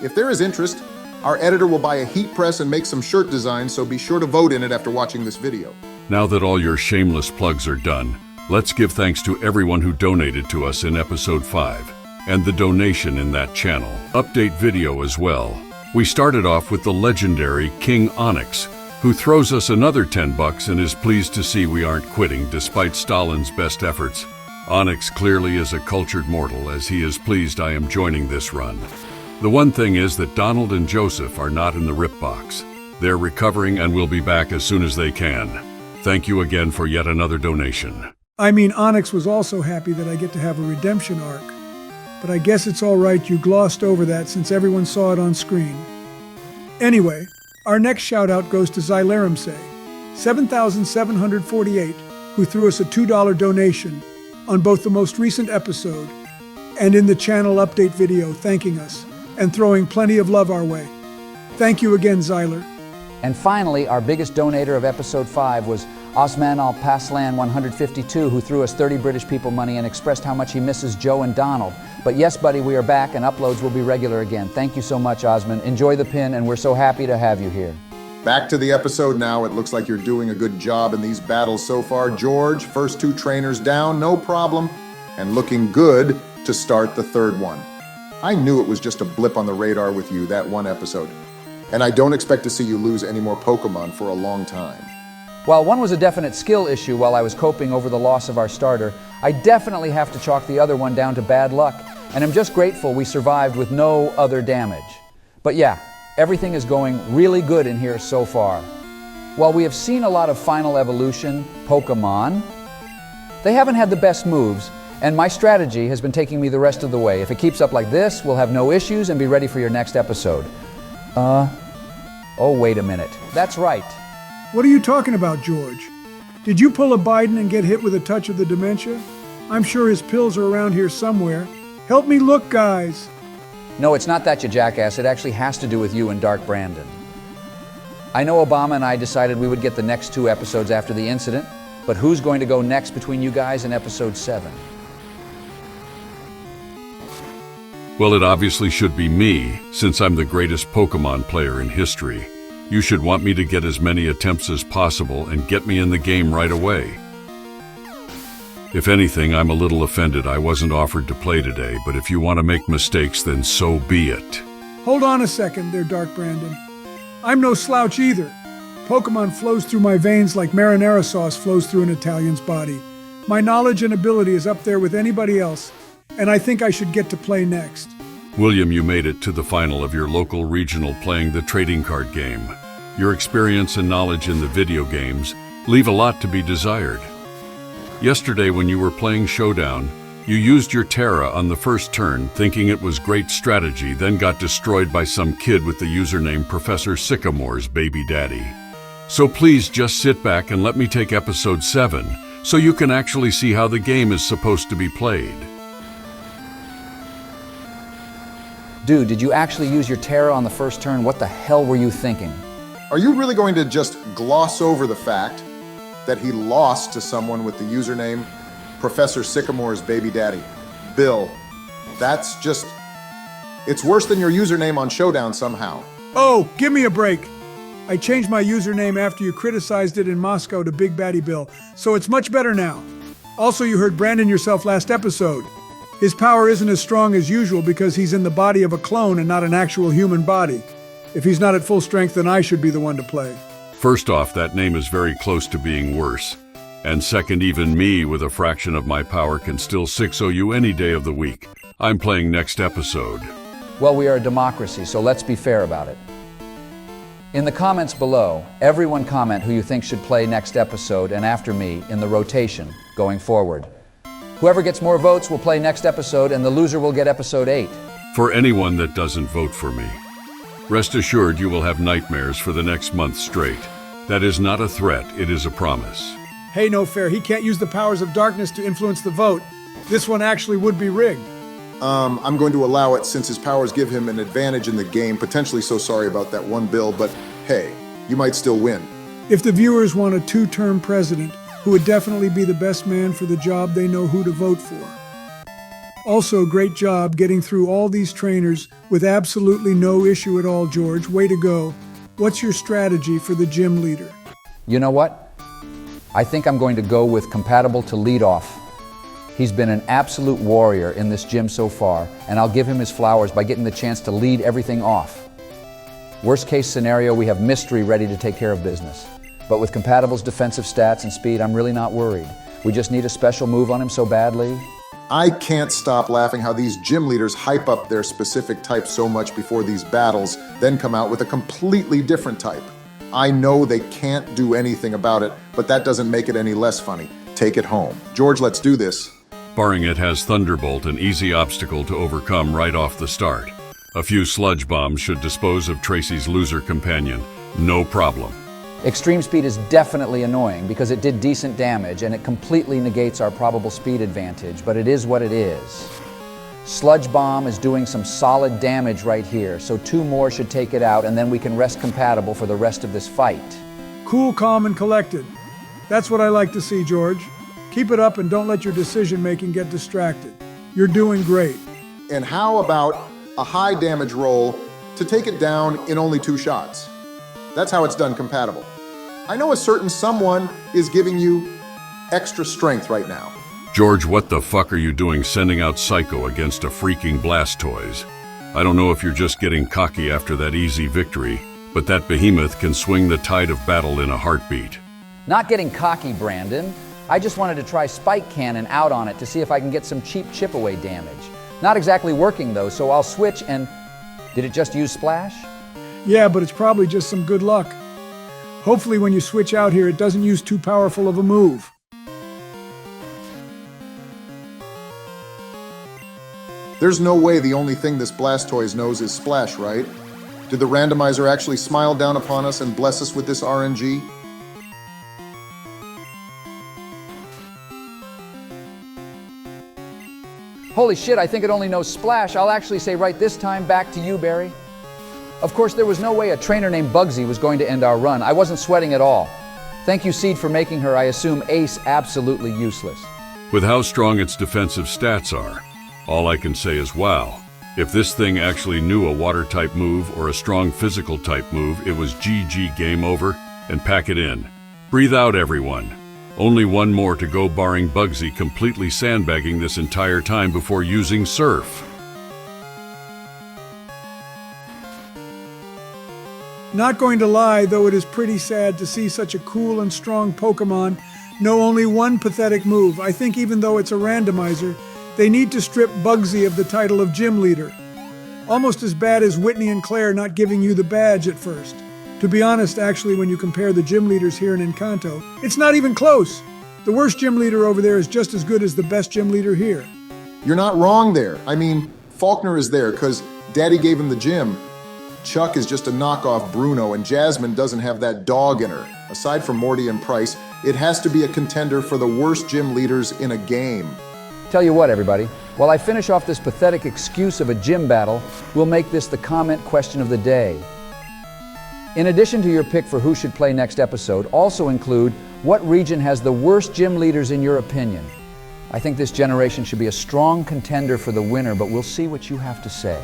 S3: If there is interest, our editor will buy a heat press and make some shirt designs, so be sure to vote in it after watching this video.
S7: Now that all your shameless plugs are done, let's give thanks to everyone who donated to us in episode 5, and the donation in that channel. Update video as well. We started off with the legendary King Onyx, who throws us another $10 and is pleased to see we aren't quitting despite Stalin's best efforts. Onyx clearly is a cultured mortal, as he is pleased I am joining this run. The one thing is that Donald and Joseph are not in the rip box. They're recovering and will be back as soon as they can. Thank you again for yet another donation.
S11: I mean, Onyx was also happy that I get to have a redemption arc. But I guess it's all right you glossed over that since everyone saw it on screen. Anyway, our next shout-out goes to Xylarimse, 7,748, who threw us a $2 donation on both the most recent episode and in the channel update video, thanking us and throwing plenty of love our way. Thank you again, Xyler.
S2: And finally, our biggest donator of episode 5 was Osman Al-Paslan 152, who threw us 30 British people money and expressed how much he misses Joe and Donald. But yes, buddy, we are back and uploads will be regular again. Thank you so much, Osman. Enjoy the pin, and we're so happy to have you here.
S3: Back to the episode now. It looks like you're doing a good job in these battles so far. George, first 2 trainers down, no problem, and looking good to start the 3rd one. I knew it was just a blip on the radar with you, that one episode. And I don't expect to see you lose any more Pokemon for a long time.
S2: While one was a definite skill issue while I was coping over the loss of our starter, I definitely have to chalk the other one down to bad luck, and I'm just grateful we survived with no other damage. But yeah, everything is going really good in here so far. While we have seen a lot of final evolution Pokemon, they haven't had the best moves, and my strategy has been taking me the rest of the way. If it keeps up like this, we'll have no issues and be ready for your next episode. Oh, wait a minute. That's right.
S11: What are you talking about, George? Did you pull a Biden and get hit with a touch of the dementia? I'm sure his pills are around here somewhere. Help me look, guys.
S2: No, it's not that, you jackass. It actually has to do with you and Dark Brandon. I know Obama and I decided we would get the next 2 episodes after the incident, but who's going to go next between you guys in episode 7?
S7: Well, it obviously should be me, since I'm the greatest Pokemon player in history. You should want me to get as many attempts as possible and get me in the game right away. If anything, I'm a little offended I wasn't offered to play today, but if you want to make mistakes, then so be it.
S11: Hold on a second there, Dark Brandon. I'm no slouch either. Pokemon flows through my veins like marinara sauce flows through an Italian's body. My knowledge and ability is up there with anybody else, and I think I should get to play next.
S7: William, you made it to the final of your local regional playing the trading card game. Your experience and knowledge in the video games leave a lot to be desired. Yesterday when you were playing Showdown, you used your Terra on the first turn thinking it was great strategy, then got destroyed by some kid with the username Professor Sycamore's baby daddy. So please just sit back and let me take episode 7 so you can actually see how the game is supposed to be played.
S2: Dude, did you actually use your Terra on the first turn? What the hell were you thinking?
S3: Are you really going to just gloss over the fact that he lost to someone with the username Professor Sycamore's baby daddy? Bill, that's just... it's worse than your username on Showdown somehow.
S11: Oh, give me a break. I changed my username after you criticized it in Moscow to Big Batty Bill, so it's much better now. Also, you heard Brandon yourself last episode. His power isn't as strong as usual because he's in the body of a clone and not an actual human body. If he's not at full strength, then I should be the one to play.
S7: First off, that name is very close to being worse. And second, even me with a fraction of my power can still 6-0 you any day of the week. I'm playing next episode.
S2: Well, we are a democracy, so let's be fair about it. In the comments below, everyone comment who you think should play next episode and after me in the rotation going forward. Whoever gets more votes will play next episode, and the loser will get episode 8.
S7: For anyone that doesn't vote for me, rest assured you will have nightmares for the next month straight. That is not a threat, it is a promise.
S11: Hey, no fair. He can't use the powers of darkness to influence the vote. This one actually would be rigged.
S3: I'm going to allow it since his powers give him an advantage in the game. Potentially so sorry about that one, Bill, but hey, you might still win.
S11: If the viewers want a 2-term president, who would definitely be the best man for the job they know who to vote for. Also, great job getting through all these trainers with absolutely no issue at all, George. Way to go. What's your strategy for the gym leader?
S2: You know what? I think I'm going to go with compatible to lead off. He's been an absolute warrior in this gym so far, and I'll give him his flowers by getting the chance to lead everything off. Worst case scenario, we have Mystery ready to take care of business. But with Compatible's defensive stats and speed, I'm really not worried. We just need a special move on him so badly.
S3: I can't stop laughing how these gym leaders hype up their specific type so much before these battles, then come out with a completely different type. I know they can't do anything about it, but that doesn't make it any less funny. Take it home. George, let's do this.
S7: Barring it has Thunderbolt, an easy obstacle to overcome right off the start. A few sludge bombs should dispose of Tracy's loser companion. No problem.
S2: Extreme speed is definitely annoying because it did decent damage and it completely negates our probable speed advantage, but it is what it is. Sludge Bomb is doing some solid damage right here, so 2 more should take it out and then we can rest Compatible for the rest of this fight.
S11: Cool, calm, and collected. That's what I like to see, George. Keep it up and don't let your decision-making get distracted. You're doing great.
S3: And how about a high damage roll to take it down in only 2 shots? That's how it's done compatible. I know a certain someone is giving you extra strength right now.
S7: George, what the fuck are you doing sending out Psycho against a freaking Blastoise? I don't know if you're just getting cocky after that easy victory, but that behemoth can swing the tide of battle in a heartbeat.
S2: Not getting cocky, Brandon. I just wanted to try Spike Cannon out on it to see if I can get some cheap chip away damage. Not exactly working though, so I'll switch and... Did it just use Splash?
S11: Yeah, but it's probably just some good luck. Hopefully when you switch out here, it doesn't use too powerful of a move.
S3: There's no way the only thing this Blastoise knows is Splash, right? Did the randomizer actually smile down upon us and bless us with this RNG?
S2: Holy shit, I think it only knows Splash. I'll actually say right this time back to you, Barry. Of course, there was no way a trainer named Bugsy was going to end our run. I wasn't sweating at all. Thank you, Seed, for making her, I assume, Ace absolutely useless.
S7: With how strong its defensive stats are, all I can say is wow. If this thing actually knew a water-type move or a strong physical-type move, it was GG game over, and pack it in. Breathe out, everyone. Only 1 more to go barring Bugsy completely sandbagging this entire time before using Surf.
S11: Not going to lie, though it is pretty sad to see such a cool and strong Pokemon know only 1 pathetic move. I think even though it's a randomizer, they need to strip Bugsy of the title of gym leader. Almost as bad as Whitney and Claire not giving you the badge at first. To be honest, actually, when you compare the gym leaders here in Encanto, it's not even close. The worst gym leader over there is just as good as the best gym leader here.
S3: You're not wrong there. I mean, Faulkner is there because Daddy gave him the gym. Chuck is just a knockoff Bruno, and Jasmine doesn't have that dog in her. Aside from Morty and Price, it has to be a contender for the worst gym leaders in a game.
S2: Tell you what, everybody, while I finish off this pathetic excuse of a gym battle, we'll make this the comment question of the day. In addition to your pick for who should play next episode, also include what region has the worst gym leaders in your opinion. I think this generation should be a strong contender for the winner, but we'll see what you have to say.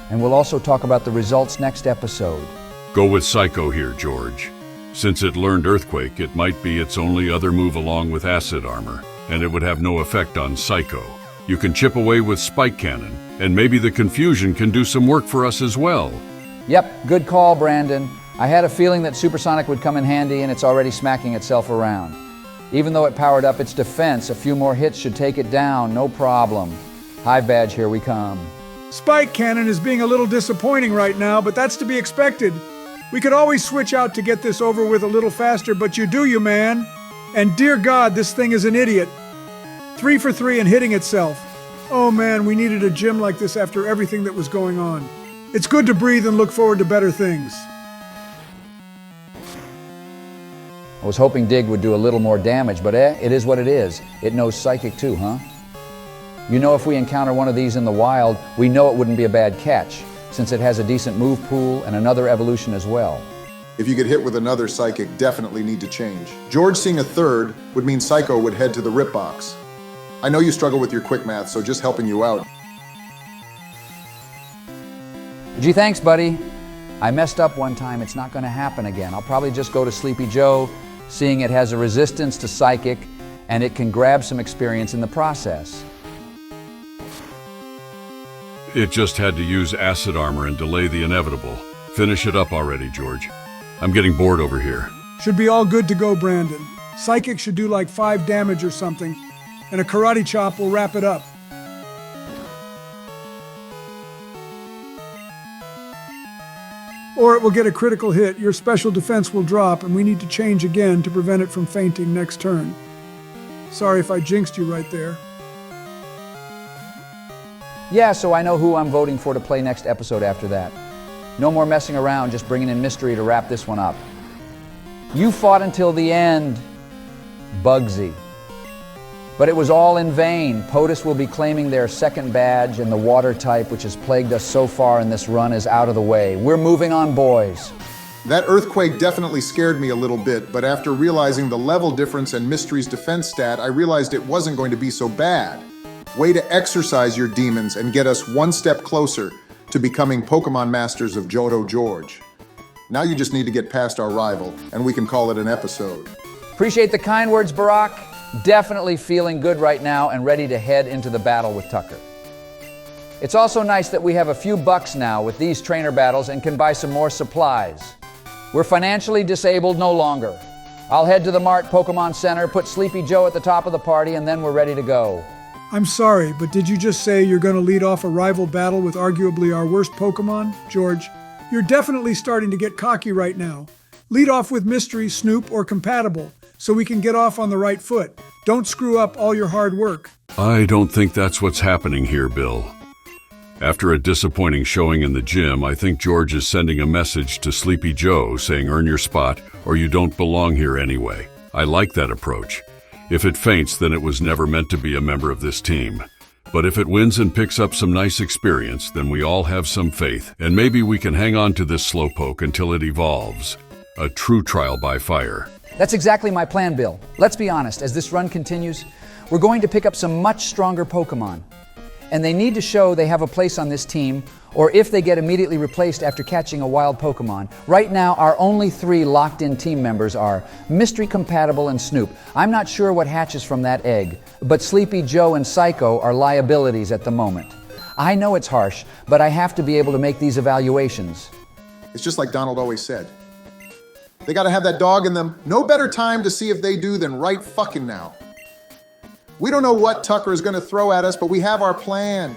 S2: And we'll also talk about the results next episode.
S7: Go with Psycho here, George. Since it learned Earthquake, it might be its only other move along with Acid Armor, and it would have no effect on Psycho. You can chip away with Spike Cannon, and maybe the Confusion can do some work for us as well.
S2: Yep, good call, Brandon. I had a feeling that Supersonic would come in handy, and it's already smacking itself around. Even though it powered up its defense, a few more hits should take it down, no problem. Hive Badge, here we come.
S11: Spike Cannon is being a little disappointing right now, but that's to be expected. We could always switch out to get this over with a little faster, but you do, you man. And dear God, this thing is an idiot. 3 for 3 and hitting itself. Oh man, we needed a gym like this after everything that was going on. It's good to breathe and look forward to better things.
S2: I was hoping Dig would do a little more damage, but it is what it is. It knows Psychic too, huh? You know, if we encounter one of these in the wild, we know it wouldn't be a bad catch, since it has a decent move pool and another evolution as well.
S3: If you get hit with another psychic, definitely need to change. George seeing a third would mean Psycho would head to the rip box. I know you struggle with your quick math, so just helping you out.
S2: Gee, thanks, buddy. I messed up one time. It's not going to happen again. I'll probably just go to Sleepy Joe, seeing it has a resistance to psychic, and it can grab some experience in the process.
S7: It just had to use acid armor and delay the inevitable. Finish it up already, George. I'm getting bored over here.
S11: Should be all good to go, Brandon. Psychic should do like 5 damage or something, and a karate chop will wrap it up. Or it will get a critical hit, your special defense will drop, and we need to change again to prevent it from fainting next turn. Sorry if I jinxed you right there.
S2: Yeah, so I know who I'm voting for to play next episode after that. No more messing around, just bringing in mystery to wrap this one up. You fought until the end, Bugsy. But it was all in vain. POTUS will be claiming their second badge, and the water type, which has plagued us so far in this run, is out of the way. We're moving on, boys.
S3: That earthquake definitely scared me a little bit, but after realizing the level difference and Mystery's defense stat, I realized it wasn't going to be so bad. Way to exercise your demons and get us one step closer to becoming Pokemon Masters of Johto George. Now you just need to get past our rival, and we can call it an episode.
S2: Appreciate the kind words, Barack. Definitely feeling good right now and ready to head into the battle with Tucker. It's also nice that we have a few bucks now with these trainer battles and can buy some more supplies. We're financially disabled no longer. I'll head to the Mart Pokemon Center, put Sleepy Joe at the top of the party, and then we're ready to go.
S11: I'm sorry, but did you just say you're going to lead off a rival battle with arguably our worst Pokemon? George, you're definitely starting to get cocky right now. Lead off with Mystery, Snoop, or Compatible, so we can get off on the right foot. Don't screw up all your hard work.
S7: I don't think that's what's happening here, Bill. After a disappointing showing in the gym, I think George is sending a message to Sleepy Joe saying earn your spot or you don't belong here anyway. I like that approach. If it faints, then it was never meant to be a member of this team. But if it wins and picks up some nice experience, then we all have some faith, and maybe we can hang on to this Slowpoke until it evolves. A true trial by fire.
S2: That's exactly my plan, Bill. Let's be honest, as this run continues, we're going to pick up some much stronger Pokemon. And they need to show they have a place on this team, or if they get immediately replaced after catching a wild Pokemon. Right now, our only 3 locked-in team members are Mystery, Compatible, and Snoop. I'm not sure what hatches from that egg, but Sleepy Joe and Psycho are liabilities at the moment. I know it's harsh, but I have to be able to make these evaluations.
S3: It's just like Donald always said. They gotta have that dog in them. No better time to see if they do than right fucking now. We don't know what Tucker is gonna throw at us, but we have our plan.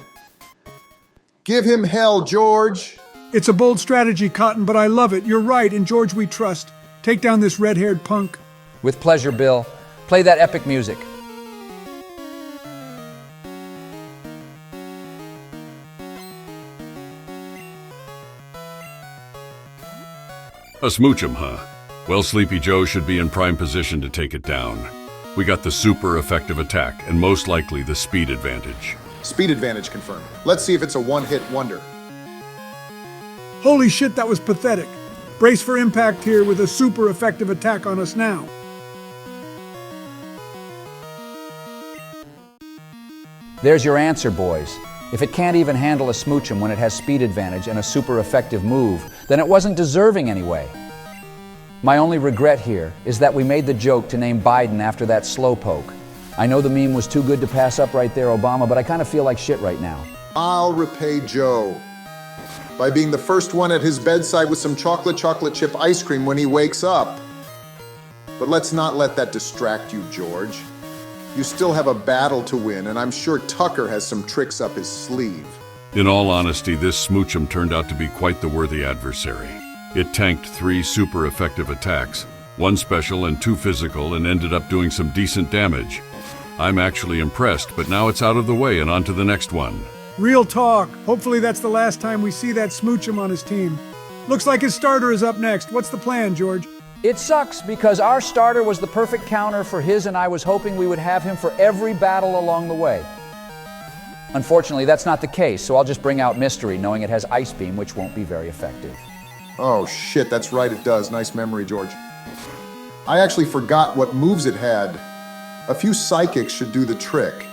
S3: Give him hell, George.
S11: It's a bold strategy, Cotton, but I love it. You're right, in George we trust. Take down this red-haired punk.
S2: With pleasure, Bill. Play that epic music.
S7: A smooch'em, huh? Well, Sleepy Joe should be in prime position to take it down. We got the super effective attack, and most likely the speed advantage.
S3: Speed advantage confirmed. Let's see if it's a one-hit wonder.
S11: Holy shit, that was pathetic. Brace for impact here with a super effective attack on us now.
S2: There's your answer, boys. If it can't even handle a Smooch'em when it has speed advantage and a super effective move, then it wasn't deserving anyway. My only regret here is that we made the joke to name Biden after that Slowpoke. I know the meme was too good to pass up right there, Obama, but I kind of feel like shit right now.
S3: I'll repay Joe by being the first one at his bedside with some chocolate chip ice cream when he wakes up. But let's not let that distract you, George. You still have a battle to win, and I'm sure Tucker has some tricks up his sleeve.
S7: In all honesty, this smooch'em turned out to be quite the worthy adversary. It tanked 3 super effective attacks, 1 special and 2 physical, and ended up doing some decent damage. I'm actually impressed, but now it's out of the way and on to the next one.
S11: Real talk. Hopefully that's the last time we see that Smooch'em on his team. Looks like his starter is up next. What's the plan, George?
S2: It sucks because our starter was the perfect counter for his, and I was hoping we would have him for every battle along the way. Unfortunately, that's not the case, so I'll just bring out Mystery, knowing it has Ice Beam, which won't be very effective.
S3: Oh shit, that's right, it does. Nice memory, George. I actually forgot what moves it had. A few psychics should do the trick.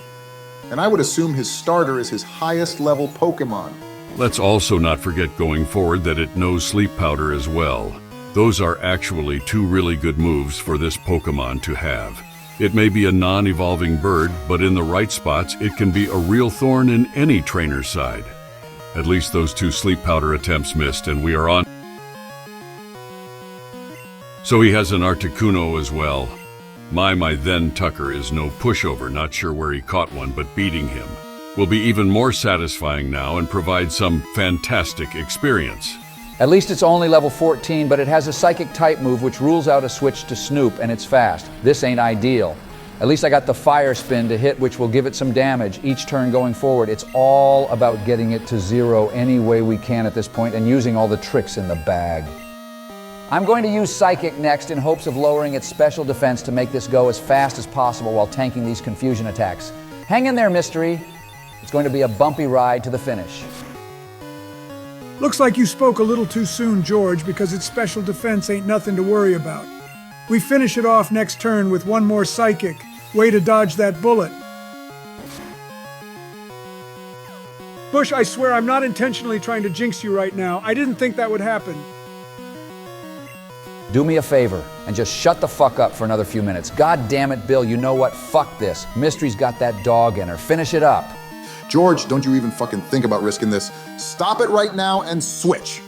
S3: And I would assume his starter is his highest level Pokemon.
S7: Let's also not forget going forward that it knows Sleep Powder as well. Those are actually two really good moves for this Pokemon to have. It may be a non-evolving bird, but in the right spots, it can be a real thorn in any trainer's side. At least those two Sleep Powder attempts missed, and we are on. So he has an Articuno as well. My then Tucker is no pushover, not sure where he caught one, but beating him will be even more satisfying now and provide some fantastic experience.
S2: At least it's only level 14, but it has a psychic type move which rules out a switch to Snoop, and it's fast. This ain't ideal. At least I got the Fire Spin to hit, which will give it some damage each turn going forward. It's all about getting it to 0 any way we can at this point and using all the tricks in the bag. I'm going to use Psychic next in hopes of lowering its special defense to make this go as fast as possible while tanking these confusion attacks. Hang in there, Mystery. It's going to be a bumpy ride to the finish.
S11: Looks like you spoke a little too soon, George, because its special defense ain't nothing to worry about. We finish it off next turn with one more Psychic. Way to dodge that bullet. Bush, I swear I'm not intentionally trying to jinx you right now. I didn't think that would happen.
S2: Do me a favor and just shut the fuck up for another few minutes. God damn it, Bill, you know what? Fuck this. Mystery's got that dog in her. Finish it up.
S3: George, don't you even fucking think about risking this. Stop it right now and switch.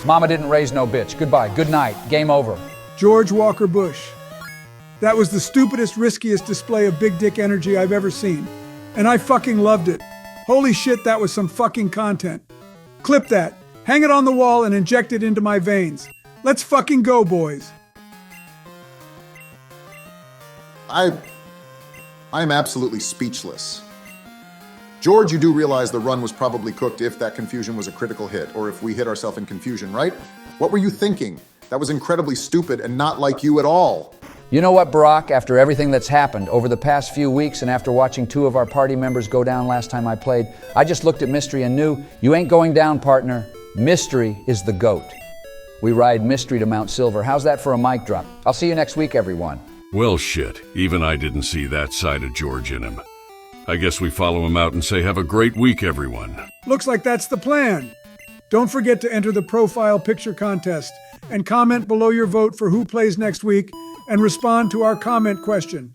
S2: Mama didn't raise no bitch. Goodbye. Good night. Game over.
S11: George Walker Bush. That was the stupidest, riskiest display of big dick energy I've ever seen. And I fucking loved it. Holy shit, that was some fucking content. Clip that, hang it on the wall, and inject it into my veins. Let's fucking go, boys.
S3: I'm absolutely speechless. George, you do realize the run was probably cooked if that confusion was a critical hit, or if we hit ourselves in confusion, right? What were you thinking? That was incredibly stupid and not like you at all.
S2: You know what, Barack? After everything that's happened over the past few weeks and after watching 2 of our party members go down last time I played, I just looked at Mystery and knew, you ain't going down, partner. Mystery is the GOAT. We ride Mystery to Mount Silver. How's that for a mic drop? I'll see you next week, everyone.
S7: Well, shit. Even I didn't see that side of George in him. I guess we follow him out and say, have a great week, everyone.
S11: Looks like that's the plan. Don't forget to enter the profile picture contest and comment below your vote for who plays next week and respond to our comment question.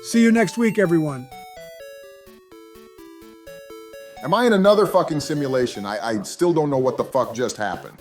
S11: See you next week, everyone.
S3: Am I in another fucking simulation? I still don't know what the fuck just happened.